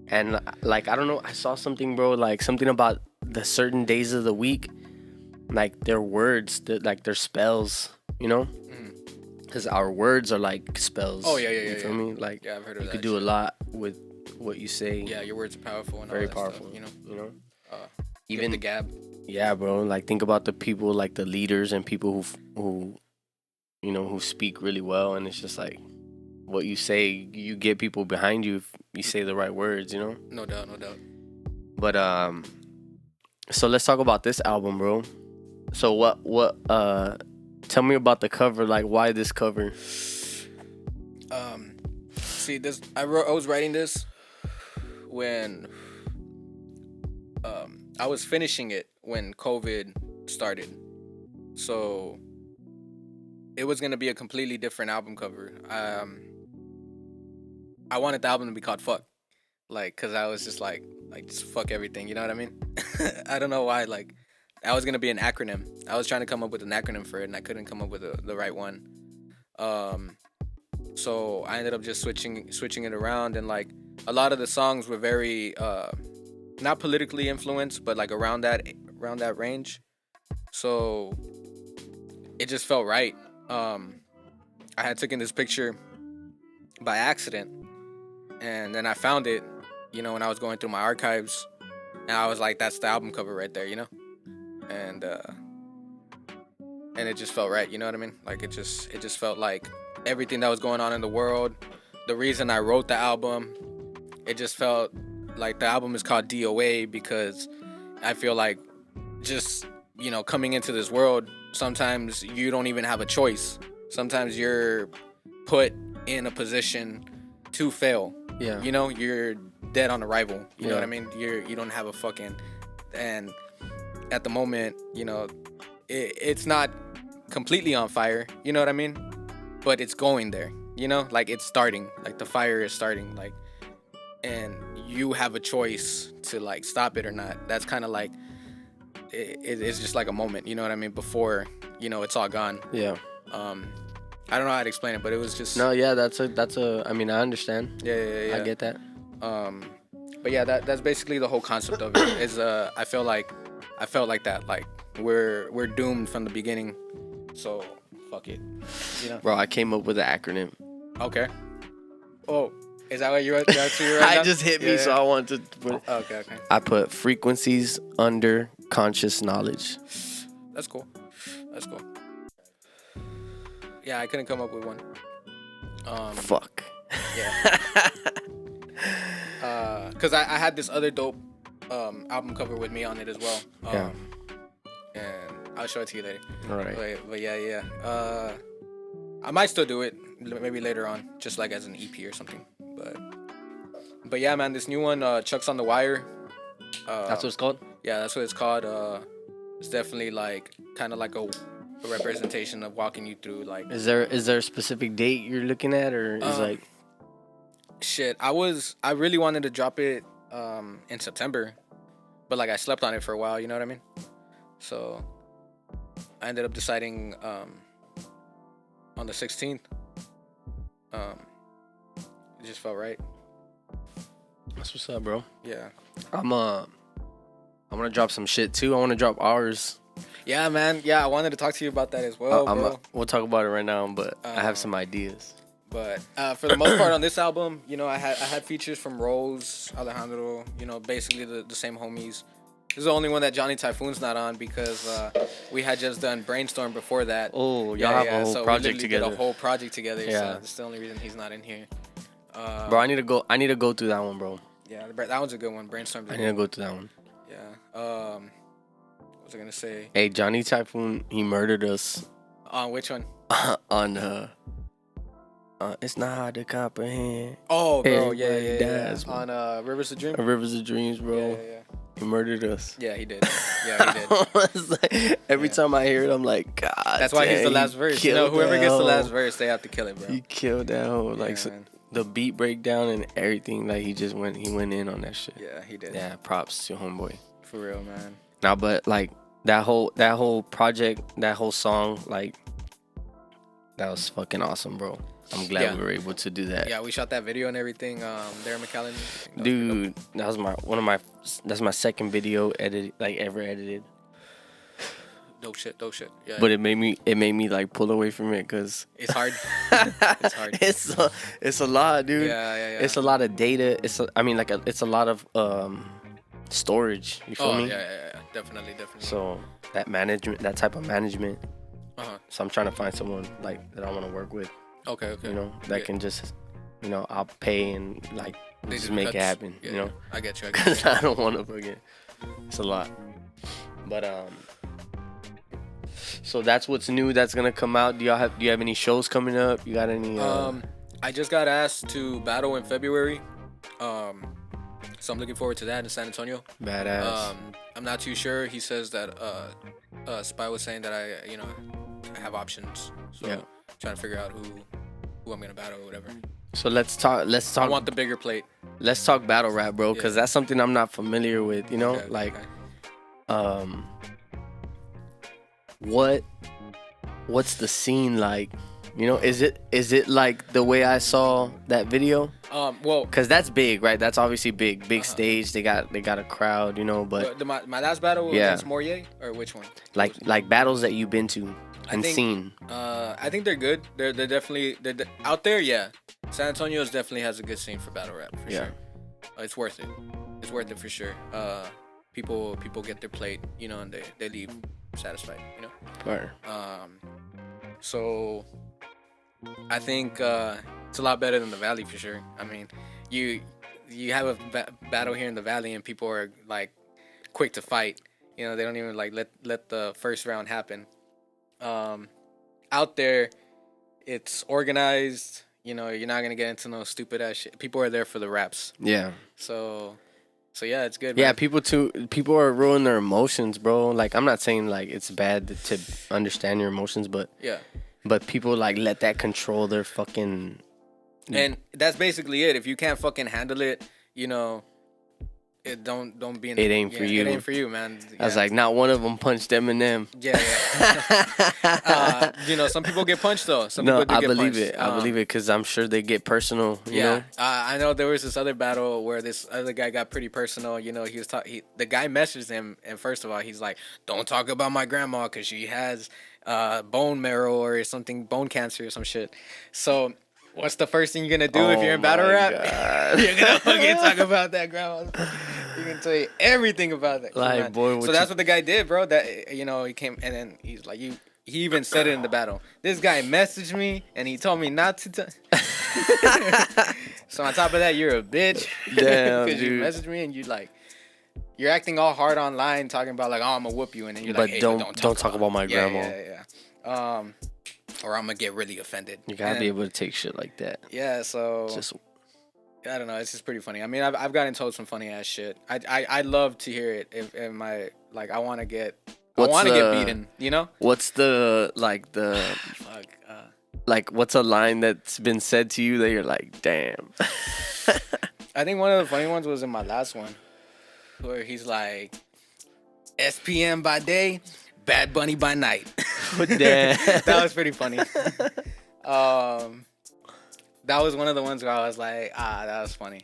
And like I don't know, I saw something, bro, like something about the certain days of the week, like their words, like their spells, you know? Because our words are like spells. Oh, yeah. You feel me? Like Yeah, I've heard of you that. could do a lot with what you say. Yeah, your words are powerful and Very all that powerful. stuff, you know. You know? Even the gab. Yeah, bro. Like think about the people, like the leaders and people who you know, who speak really well, and it's just like what you say, you get people behind you if you say the right words, you know? No doubt. But so let's talk about this album, bro. So what tell me about the cover, like why this cover? See this I was writing this when I was finishing it when COVID started. So it was gonna be a completely different album cover. I wanted the album to be called Fuck. Like, cause I was just like just fuck everything, you know what I mean? I don't know why, like that was gonna be an acronym. I was trying to come up with an acronym for it and I couldn't come up with the right one. So I ended up just switching it around, and like a lot of the songs were very not politically influenced, but like around that range. So it just felt right. I had taken this picture by accident, and then I found it, you know, when I was going through my archives, and I was like, that's the album cover right there, you know? And it just felt right, you know what I mean? Like it just felt like everything that was going on in the world, the reason I wrote the album, it just felt like the album is called DOA because I feel like just, you know, coming into this world, sometimes you don't even have a choice. Sometimes you're put in a position to fail. Yeah. You know, you're dead on arrival. You know Yeah. what I mean? You don't have a fucking, and at the moment, you know, it's not completely on fire. You know what I mean? But it's going there. You know, like it's starting. Like the fire is starting. Like and you have a choice to like stop it or not. That's kind of like it's just like a moment, you know what I mean? Before it's all gone. Yeah. I don't know how to explain it, but it was just No, yeah, that's a. I mean, I understand. yeah. I get that. But yeah, that's basically the whole concept of it. Is I felt like that, like we're doomed from the beginning, so fuck it, Bro, I came up with an acronym. Okay. Oh, is that what that's what you're right I now? just hit me, so I wanted to put. Okay. I put frequencies under conscious knowledge. That's cool. Yeah, I couldn't come up with one. Fuck. Yeah. Cause I had this other dope album cover with me on it as well. Yeah. And I'll show it to you later. All right. But yeah. I might still do it maybe later on, just like as an EP or something. But yeah, man, this new one, Chuck's on the Wire. That's what it's called. Yeah, that's what it's called. It's definitely like kind of like a representation of walking you through like. Is there a specific date you're looking at, or is like? Shit, I really wanted to drop it in September, but like I slept on it for a while. You know what I mean? So I ended up deciding on the 16th. It just felt right. That's what's up, bro. Yeah. I'm gonna drop some shit too. I want to drop ours. Yeah, man. Yeah, I wanted to talk to you about that as well, bro. We'll talk about it right now, but I have some ideas. But for the most part on this album, I had features from Rose, Alejandro, basically the same homies. This is the only one that Johnny Typhoon's not on because we had just done Brainstorm before that. Oh, y'all have a whole project together. Did a whole project together. Yeah. So that's the only reason he's not in here. Bro, I need to go through that one, bro. Yeah, that one's a good one. Brainstorm. I need to go through that one. Yeah. What was I gonna say? Hey, Johnny Typhoon, he murdered us. On which one? On it's not hard to comprehend. Oh, bro, Everybody yeah. dies, On Rivers of Dream. Rivers of Dreams, bro. Yeah. He murdered us. Yeah, he did. Yeah, he did. It's like, every time I hear it, I'm like, God. That's why he's the last verse. Whoever gets the last verse, they have to kill it, bro. He killed that whole the beat breakdown and everything. Like he went in on that shit. Yeah, he did. Yeah, props to homeboy. For real, man. Now, but like that whole project, that whole song, like that was fucking awesome, bro. I'm glad we were able to do that. Yeah, we shot that video and everything. There, McAllen. Dude, that's my second video ever edited. Dope shit. Yeah. But it made me like pull away from it because it's hard. It's hard. It's a lot, dude. Yeah. It's a lot of data. It's a lot of storage. You feel me? Yeah. Definitely. So that type of management. So I'm trying to find someone like that I want to work with. Okay. That can just, I'll pay and like just make it happen. Yeah, I get you. Because I don't want to forget. It's a lot. But so that's what's new. That's gonna come out. Do you have any shows coming up? You got any? I just got asked to battle in February. So I'm looking forward to that in San Antonio. Badass. I'm not too sure. He says that Spy was saying that I have options. So yeah. Trying to figure out who I'm gonna battle or whatever. So let's talk. I want the bigger plate. Let's talk battle rap, bro, because that's something I'm not familiar with. What's the scene like? Is it like the way I saw that video? Well, because that's big, right? That's obviously big stage. They got a crowd, But my last battle was against Morier, or which one? Like battles that you've been to and seen. I think they're good. They're definitely out there. Yeah, San Antonio definitely has a good scene for battle rap for sure. It's worth it. It's worth it for sure. People get their plate, and they leave satisfied, Right. So I think it's a lot better than the Valley for sure. I mean, you have a battle here in the Valley and people are like quick to fight. They don't even like let the first round happen. Out there, it's organized. You're not gonna get into no stupid ass shit. People are there for the raps. Yeah. So yeah, it's good. Yeah, man. people are ruining their emotions, bro. Like I'm not saying like it's bad to understand your emotions, but yeah. But people like let that control their fucking. And that's basically it. If you can't fucking handle it, you know, don't be in. It ain't for you. It ain't for you, man. I was like, not one of them punched Eminem. Yeah. You know, some people get punched though. Some No, people do I get believe punched. it. I believe it because I'm sure they get personal. You know. I know there was this other battle where this other guy got pretty personal. You know, the guy messaged him, and first of all, he's like, "Don't talk about my grandma because she has bone marrow or something, bone cancer or some shit." So, what's the first thing you're gonna do if you're in battle my rap? God. You're gonna fucking talk about that grandma. You're gonna tell you everything about that. Like, man. boy, So that's what the guy did, bro. That, you know, he came and then he's like, you. He even said it in the battle. This guy messaged me and he told me not to. So on top of that, you're a bitch. Damn, Because you dude. messaged me and you're acting all hard online, talking about like, oh, I'm gonna whoop you, and then you're But like, hey, don't talk about my grandma. Yeah. Or I'm gonna get really offended. You gotta And- be able to take shit like that. Yeah. So Just I don't know. It's just pretty funny. I mean, I've gotten told some funny ass shit. I love to hear it. If my like, I want to get beaten. You know. what's the Fuck. what's a line that's been said to you that you're like, damn. I think one of the funny ones was in my last one, where he's like, SPM by day, Bad Bunny by night. Damn. That was pretty funny. That was one of the ones where I was like, that was funny.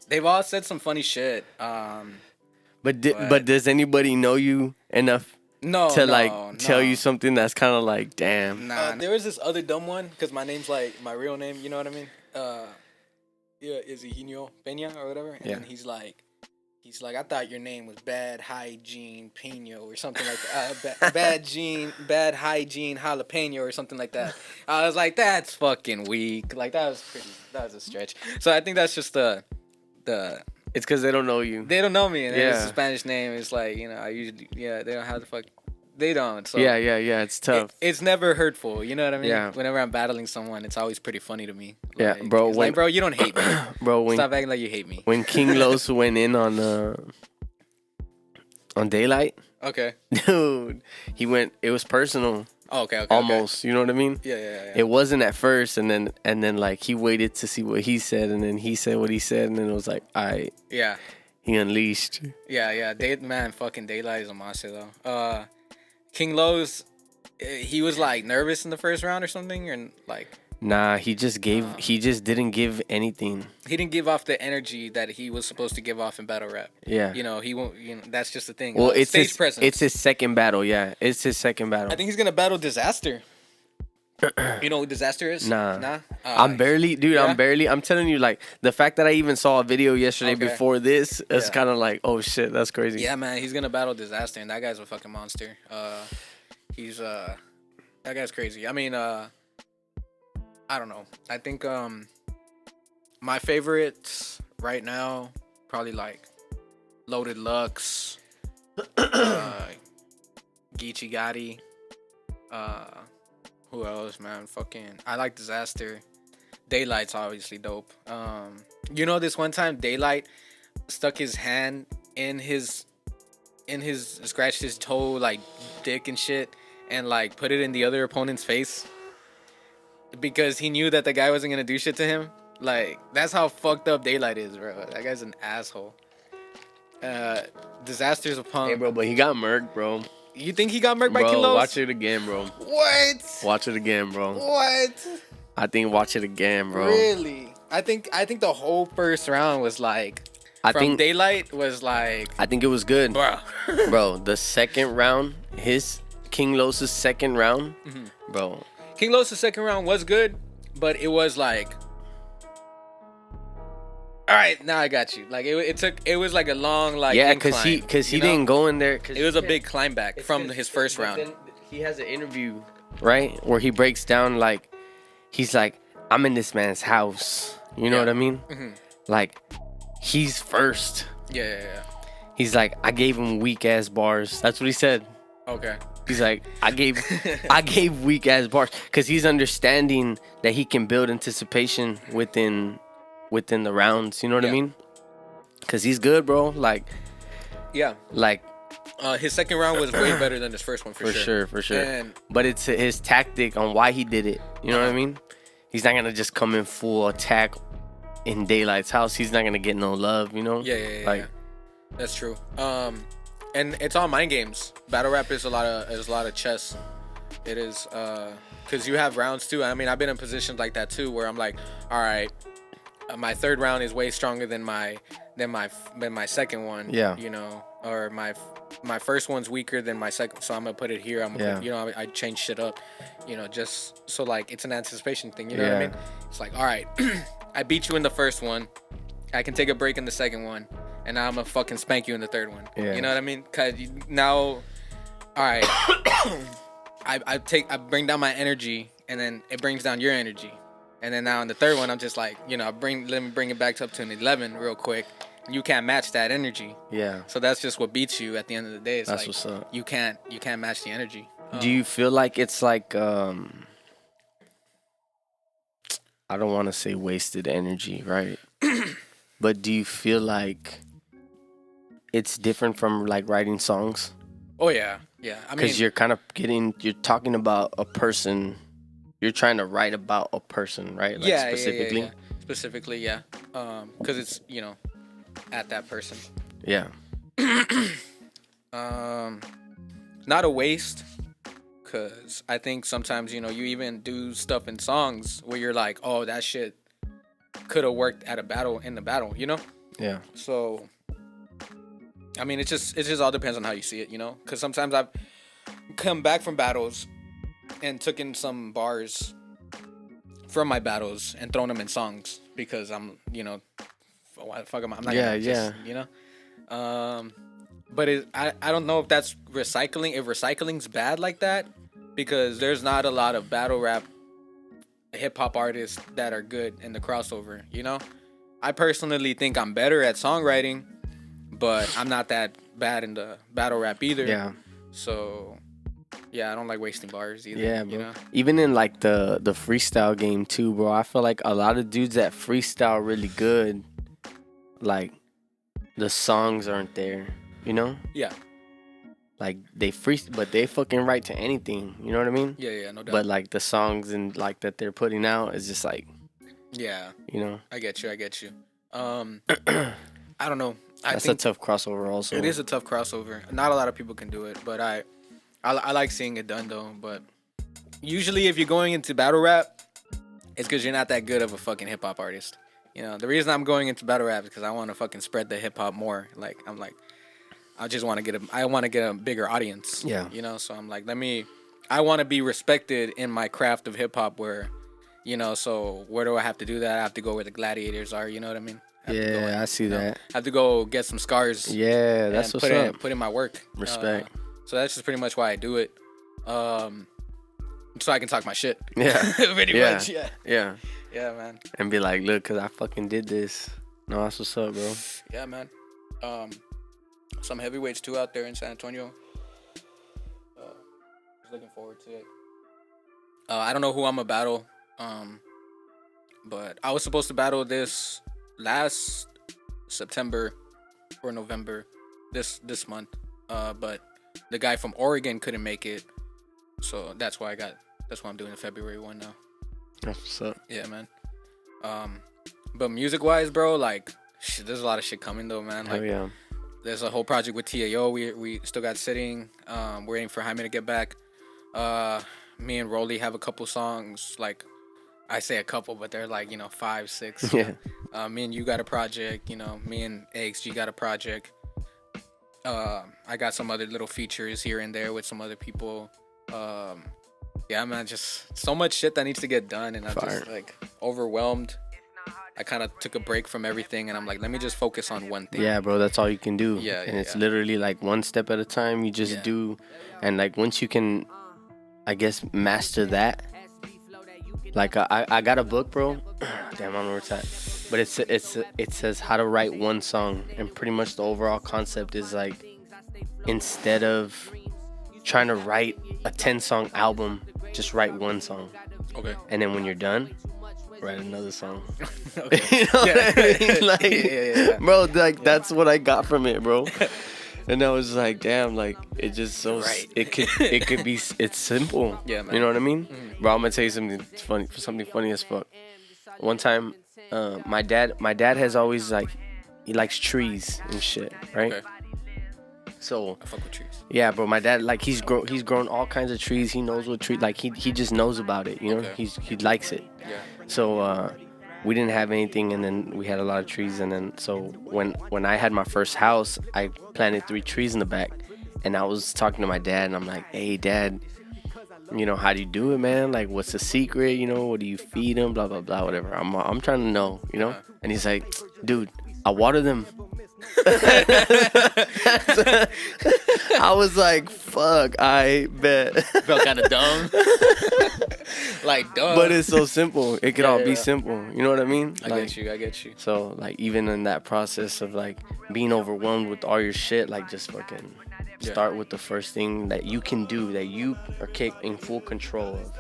They've all said some funny shit. But does anybody know you enough No, to no, tell no. you something that's kind of like, damn? Nah, there was this other dumb one because my name's like my real name. You know what I mean? Yeah, is Eugenio Peña or whatever? And Yeah. then he's like, I thought your name was Bad Hygiene Peño or something like that. Bad Hygiene Jalapeno or something like that. I was like, that's fucking weak. Like that was a stretch. So I think that's just the It's because they don't know you. they don't know me and it's Yeah. a Spanish name. It's like, you know, I usually they don't have the fuck. They don't. So Yeah, it's tough. It's never hurtful, you know what I mean? Yeah. Whenever I'm battling someone, it's always pretty funny to me. Yeah, Like, bro, it's when- like, bro, you don't hate me. Bro, Stop acting like you hate me. when King Los went in on Daylight, Okay. dude, it was personal. Oh, okay. Almost, you know what I mean? Yeah. It wasn't at first, and then like he waited to see what he said, and then he said what he said, and then it was like, all right, Yeah. he unleashed. Yeah. Fucking Daylight is a monster though. King Lowe's, he was like nervous in the first round or something, and like Nah, he just didn't give anything. he didn't give off the energy that he was supposed to give off in battle rap. Yeah. You know, he won't. You know, that's just the thing. Well, it's stage his, presence. it's his second battle. Yeah, it's his second battle. I think he's gonna battle Disaster. You know who Disaster is? Nah. I'm I'm telling you, like, the fact that I even saw a video yesterday Okay. before this, it's Yeah. kind of like, oh shit, that's crazy. Yeah, man, he's gonna battle Disaster, and that guy's a fucking monster. He's that guy's crazy. I mean, I don't know. I think my favorites right now probably like Loaded Lux, Geechee Gotti. Who else, man? Fucking, I like Disaster. Daylight's obviously dope. You know, this one time Daylight stuck his hand in his scratched his toe, like dick and shit, and like put it in the other opponent's face because he knew that the guy wasn't gonna do shit to him. Like, that's how fucked up Daylight is, bro. That guy's an asshole. Disaster's a punk. Hey, bro, but he got murked, bro. You think he got murked by Bro, Kilos? watch it again, bro. What? Watch it again, bro. What? I think watch it again, bro. Really? I think the whole first round was like, I from think Daylight was like, I think it was good, bro. bro. The second round, King Los' second round, Mm-hmm. bro. King Los' second round was good, but it was like, all right, now I got you. Like it was like a long like Yeah, incline, he you know? didn't go in there. It was a big climb back from his first but round. then he has an interview, right, where he breaks down like, he's like, I'm in this man's house. You know Yeah. what I mean? Mhm. Like, he's first. Yeah. He's like, I gave him weak ass bars. That's what he said. Okay. He's like, I gave weak ass bars, because he's understanding that he can build anticipation within the rounds. You know what I Yeah. mean? Because he's good, bro. Like Yeah. His second round was way better than his first one for sure. for sure. And But it's his tactic on why he did it. You know what I mean? He's not gonna just come in full attack in Daylight's house, he's not gonna get no love, you know? Yeah. Like, That's true. And it's all mind games. Battle rap is a lot of chess. It is, cause you have rounds too. I mean, I've been in positions like that too, where I'm like, all right, my third round is way stronger than my second one. Yeah. You know, or my first one's weaker than my second, so I'm gonna put it here. I'm gonna put, you know, I change shit up, you know, just so like it's an anticipation thing. You know what I mean? It's like, all right, I beat you in the first one, I can take a break in the second one, and now I'm gonna fucking spank you in the third one. Yeah. You know what I mean? Cause now, all right, I bring down my energy, and then it brings down your energy, and then now in the third one, I'm just like, you know, let me bring it back up to an 11 real quick. You can't match that energy. yeah. So that's just what beats you at the end of the day. It's That's like, what's up. You can't match the energy. Do you feel like it's like I don't want to say wasted energy, right? But do you feel like it's different from like writing songs? Oh yeah. I mean, Because you're talking about a person. You're trying to write about a person, right? Like specifically. Yeah. Specifically, yeah. Because it's, you know, at that person. Yeah. Not a waste. Because I think sometimes, you know, you even do stuff in songs where you're like, oh, that shit could have worked in the battle, you know? Yeah. So, I mean, it just all depends on how you see it, you know? Because sometimes I've come back from battles and took in some bars from my battles and thrown them in songs because I'm, you know, why the fuck am I? I'm not gonna just, you know? But I don't know if that's recycling. If recycling's bad like that, because there's not a lot of battle rap hip hop artists that are good in the crossover, you know? I personally think I'm better at songwriting, but I'm not that bad in the battle rap either. Yeah. So, yeah, I don't like wasting bars either. Yeah, bro. You know? Even in like the freestyle game too, bro. I feel like a lot of dudes that freestyle really good, like the songs aren't there, you know? Yeah. Like they but they fucking write to anything, you know what I mean? Yeah, no doubt. But like the songs and like that they're putting out is just like, yeah, you know. I get you. I don't know. That's a tough crossover also. It is a tough crossover. Not a lot of people can do it, but I like seeing it done though. But usually if you're going into battle rap, it's because you're not that good of a fucking hip hop artist. You know, the reason I'm going into battle rap is because I want to fucking spread the hip hop more. Like I'm like, I want to get a bigger audience. Yeah. You know, so I'm like, I want to be respected in my craft of hip hop where, you know, so where do I have to do that? I have to go where the gladiators are, you know what I mean? I see that. I have to go get some scars. Yeah, that's what's up. Put in my work. Respect. So that's just pretty much why I do it. So I can talk my shit. Yeah. Pretty much, yeah. Yeah. Yeah, man. And be like, look, cause I fucking did this. No, that's what's up, bro. Yeah, man. Some heavyweights too out there in San Antonio. Just looking forward to it. I don't know who I'm gonna battle. But I was supposed to battle this last September or November, this month. But the guy from Oregon couldn't make it, so that's why I'm doing the February one now. That's what's up. Yeah, man. But music wise, bro, like there's a lot of shit coming though, man. Like, Hell yeah. There's a whole project with TAO we still got sitting. We're waiting for Jaime to get back. Me and Rolly have a couple songs, like I say a couple, but they're like, you know, 5, 6. Yeah. Me and you got a project, you know, me and AXG got a project. I got some other little features here and there with some other people. Yeah, man, just so much shit that needs to get done, and I'm just like overwhelmed. I kind of took a break from everything, and I'm like, let me just focus on one thing. Yeah, bro, that's all you can do. Yeah, and it's literally like one step at a time. You just do, and like once you can, I guess, master that. Like I got a book, bro. Damn, I don't know where it's at, but it says how to write one song, and pretty much the overall concept is like, instead of trying to write a 10-song album, just write one song. Okay. And then when you're done, write another song. Okay. You know what I mean? Like, yeah. Bro, like that's what I got from it, bro. And I was like, damn, like it just so it could be, it's simple. Yeah, man. You know what I mean? Mm-hmm. Bro, I'm gonna tell you something funny as fuck. one time, my dad has always like, he likes trees and shit, right? Okay. So I fuck with trees. yeah, bro, my dad like he's grown all kinds of trees. He knows what tree, like he just knows about it, you know. Okay. He likes it. Yeah. So we didn't have anything, and then we had a lot of trees, and then so when I had my first house, I planted 3 trees in the back, and I was talking to my dad, and I'm like, hey dad, you know, how do you do it, man? Like, what's the secret? You know, what do you feed them? Blah blah blah, whatever. I'm trying to know, you know. And he's like, dude, I water them. I was like, fuck, I bet. Felt kind of dumb. Like, dumb. But it's so simple. It could all be yeah. simple. You know what I mean? I get you. So, like, even in that process of, like, being overwhelmed with all your shit, like, just fucking start with the first thing that you can do, that you are in full control of.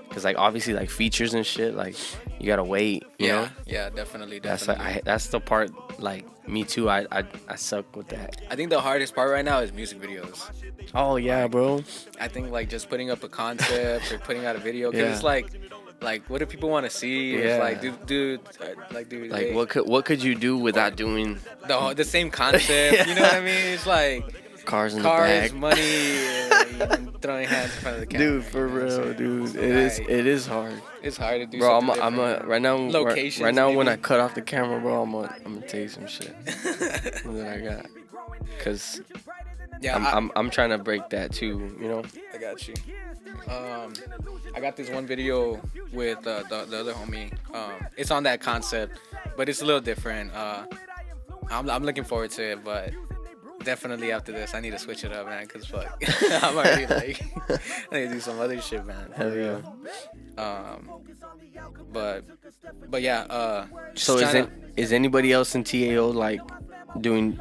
Because, like, obviously, like, features and shit, like, you gotta wait, you know? Yeah, definitely. That's like, that's the part, like, me too. I suck with that. I think the hardest part right now is music videos. Oh, yeah, bro. I think, like, just putting up a concept or putting out a video. Because it's like, what do people want to see? Yeah. It's like, dude. Like, hey, what could you do without doing the same concept? You know what I mean? It's like cars in the back? money, and throwing hands in front of the camera. Dude, for real, dude. So, it is hard. It's hard to do. Bro, something right now. Locations, Right now, when I maybe. cut off the camera, bro, I'm gonna tell you some shit that I got. Cause Yeah, I'm trying to break that too. You know. I got you. I got this one video with the other homie. It's on that concept, but it's a little different. I'm looking forward to it, but definitely after this, I need to switch it up, man. Cause fuck, I'm already like, I need to do some other shit, man. Hell yeah. But yeah. So is anybody else in TAO like doing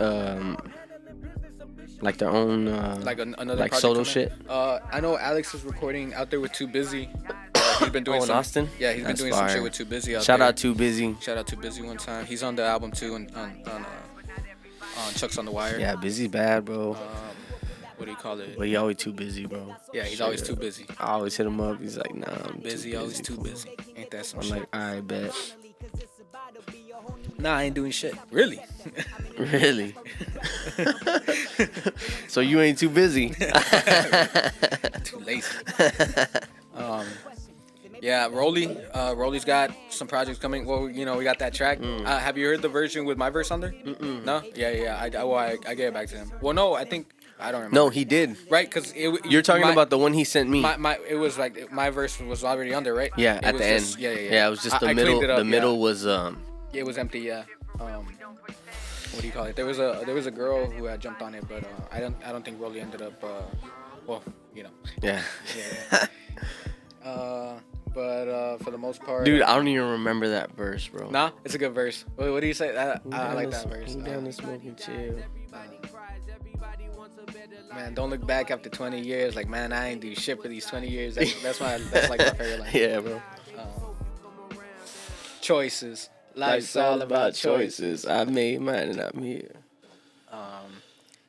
like their own like another like project solo coming? shit? I know Alex is recording out there with Too Busy. He's been doing in some, Austin? Yeah, he's been That's doing some fire. shit with Too Busy out Shout there. out Too Busy. Shout out to Busy one time. He's on the album too on Chuck's on the Wire. Yeah, Busy's bad, bro. What do you call it? But he always too busy, bro. Yeah, he's Straight always up. too busy. I always hit him up. He's like, nah, I'm Busy, always too fool." busy. Ain't that some I'm shit? like, I bet. Nah, I ain't doing shit. Really? Really? So you ain't too busy? Too lazy. Yeah, Rolly's got some projects coming. Well, you know, we got that track. Have you heard the version with my verse on there? No? Yeah. I get it back to him. Well, no, I don't remember. No, he did. Right? Because You're talking about the one he sent me. It was like my verse was already on there, right? Yeah, It at was the just- end. Yeah. Yeah, it was just the I middle. cleaned it up, The middle yeah. was It was empty. Yeah. What do you call it? There was a girl who had jumped on it, but I don't think Rolly ended up. Well, you know. yeah. But for the most part, Dude, I don't even remember that verse, bro. Nah, it's a good verse. What do you say? I like that verse. Who down to smoke and chill? Man, don't look back after 20 years. Like, man, I ain't do shit for these 20 years. That's like my favorite line. Yeah, bro. Choices. Life's all about choices. I made mine and I'm here.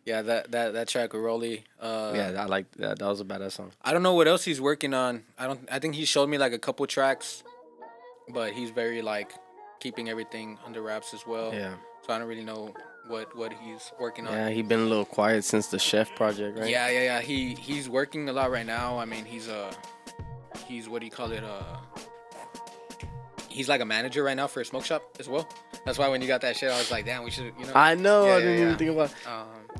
Yeah, that track with Rolly. Yeah, I like that. That was a badass song. I don't know what else he's working on. I think he showed me like a couple tracks, but he's very like keeping everything under wraps as well. Yeah. So I don't really know what he's working on. Yeah, he been a little quiet since the Chef project, right? Yeah. He's working a lot right now. I mean, he's what do you call it? He's like a manager right now for a smoke shop as well. That's why when you got that shit, I was like, damn, we should, you know. I know. Yeah, I didn't yeah. even think about.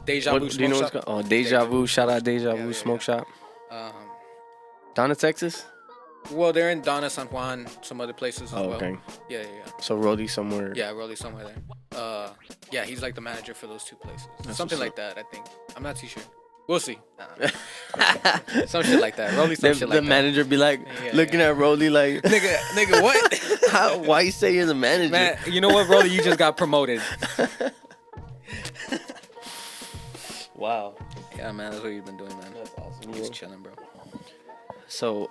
Deja Vu Do you know Smoke what's Shop. called? Oh, Deja Vu. Shout out Deja Vu yeah, Smoke Shop. Um, Down in Texas. well, they're in Donna, San Juan, some other places as Oh, well. okay. Yeah. So Rolly somewhere. Yeah, Rolly somewhere there. Yeah, he's like the manager for those two places. That's Something what's like that, I think. I'm not too sure. We'll see. Some shit like that. Rolly some The, shit the like that. manager be like Yeah, looking at Rolly like, Nigga, what? why you say you're the manager? Man, you know what, Rolly? You just got promoted. Wow. Yeah, man, that's what you've been doing, man. That's awesome. You're just chilling, bro. So,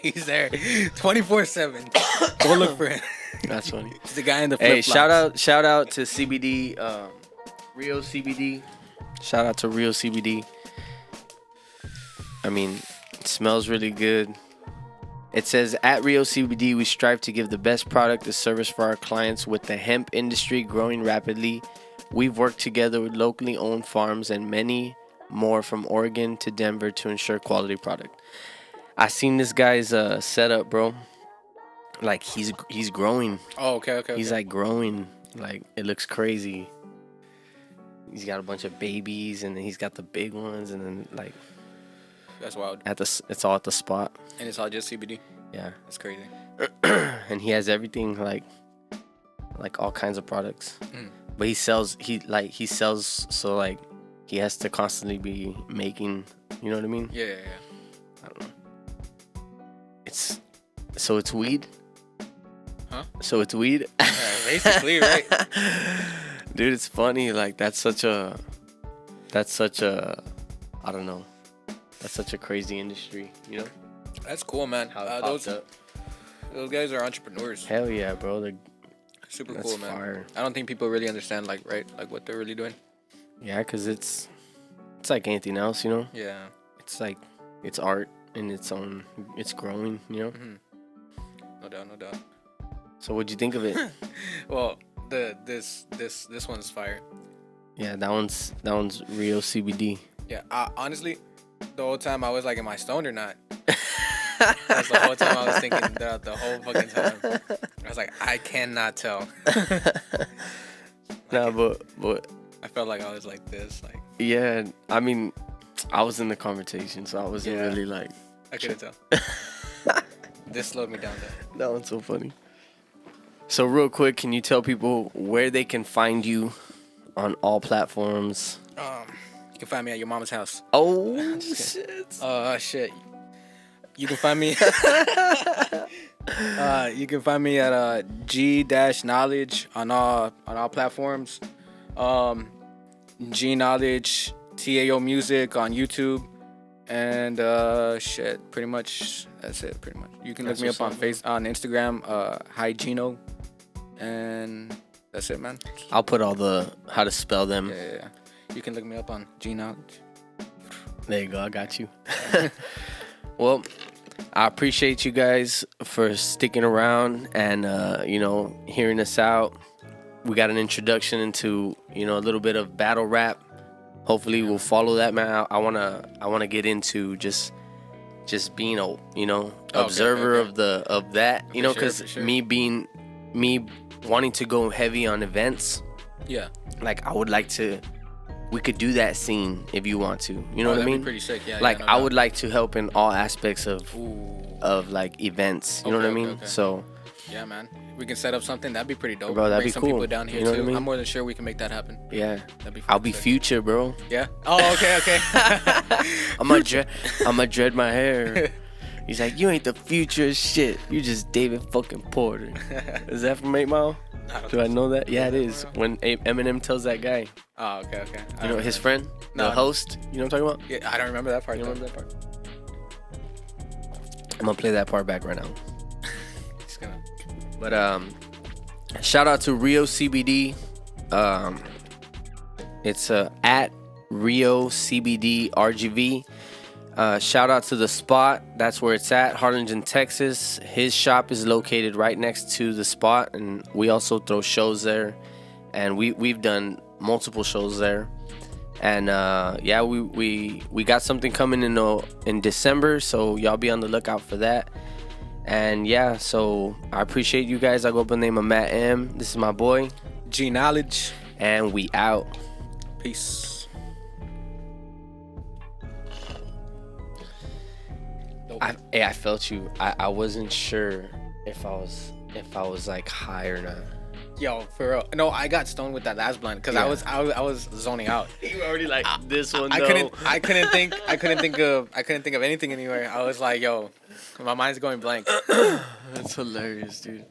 He's there 24/7. Go look for him. that's funny. He's the guy in the flip Hey, shout out to CBD, Rio CBD. Shout out to Rio CBD. I mean, it smells really good. It says, at Rio CBD, we strive to give the best product and service for our clients. With the hemp industry growing rapidly, we've worked together with locally owned farms and many more from Oregon to Denver to ensure quality product. I seen this guy's setup, bro. Like he's growing. Oh, okay. He's like growing. Like it looks crazy. He's got a bunch of babies, and then he's got the big ones, and then like That's wild. it's all at the spot. And it's all just CBD. Yeah. That's crazy. And he has everything like all kinds of products. But he sells so like he has to constantly be making, you know what I mean? Yeah. I don't know. It's weed? Huh? So it's weed? Basically, right? Dude, it's funny. Like that's such a I don't know. That's such a crazy industry, you know? That's cool, man. How it popped up. Those guys are entrepreneurs. Hell yeah, bro. They're Super that's cool, man. fire. I don't think people really understand, like what they're really doing. Yeah, cause it's like anything else, you know. Yeah. It's like it's art in its own. It's growing, you know. No doubt. So what'd you think of it? Well, this one's fire. Yeah, that one's Rio CBD. Yeah. Honestly, the whole time I was like, am I stoned or not? That's the whole time I was thinking throughout the whole fucking time. I was like, I cannot tell. Nah, but I felt like I was like this, like yeah. I mean, I was in the conversation, so I wasn't really like. I couldn't tell. This slowed me down though. That one's so funny. So real quick, can you tell people where they can find you on all platforms? You can find me at your mama's house. Oh shit! Shit. You can find me. You can find me at G-Knowledge on all platforms. G Knowledge, TAO Music on YouTube, and shit. Pretty much that's it. Pretty much. You can look me up on Instagram. Hi Gino, and that's it, man. I'll put all the how to spell them. Yeah. You can look me up on G Knowledge. There you go. I got you. Well, I appreciate you guys for sticking around and hearing us out. We got an introduction into a little bit of battle rap. Hopefully we'll follow that, man. I wanna get into just being a observer of that, because sure. me wanting to go heavy on events. Yeah. Like I would like to. We could do that scene if you want to. You know what I mean? Be pretty sick. Yeah. Like no I doubt. would like to help in all aspects of like events. You know what I mean? Okay. So yeah, man. We can set up something. That'd be pretty dope. Bro, that'd Bring be some cool. people down here You know too. what I mean? I'm more than sure we can make that happen. yeah, That'd be. I'll be sick. Future, bro. Yeah. Oh, okay. I'ma dread my hair. He's like, you ain't the future shit. You just David fucking Porter. Is that from 8 Mile? Do I know that? Yeah, it is. When Eminem tells that guy. Oh, okay. You know his friend? No. The host? You know what I'm talking about? Yeah, I don't remember that part. You don't remember that part? I'm gonna play that part back right now. Just gonna. But shout out to Rio CBD. It's at Rio CBD RGV. Shout out to The Spot. That's where it's at, Harlingen, Texas. His shop is located right next to The Spot, and we also throw shows there. And we've done multiple shows there. And we got something coming in December, so y'all be on the lookout for that. And yeah, so I appreciate you guys. I go by the name of Matt M. This is my boy G Knowledge, and we out. Peace. I felt you. I wasn't sure if I was like high or not. Yo, for real. No, I got stoned with that last blunt because I was zoning out. You were already like this one. I couldn't think of anything anywhere. I was like, yo, my mind's going blank. That's hilarious, dude.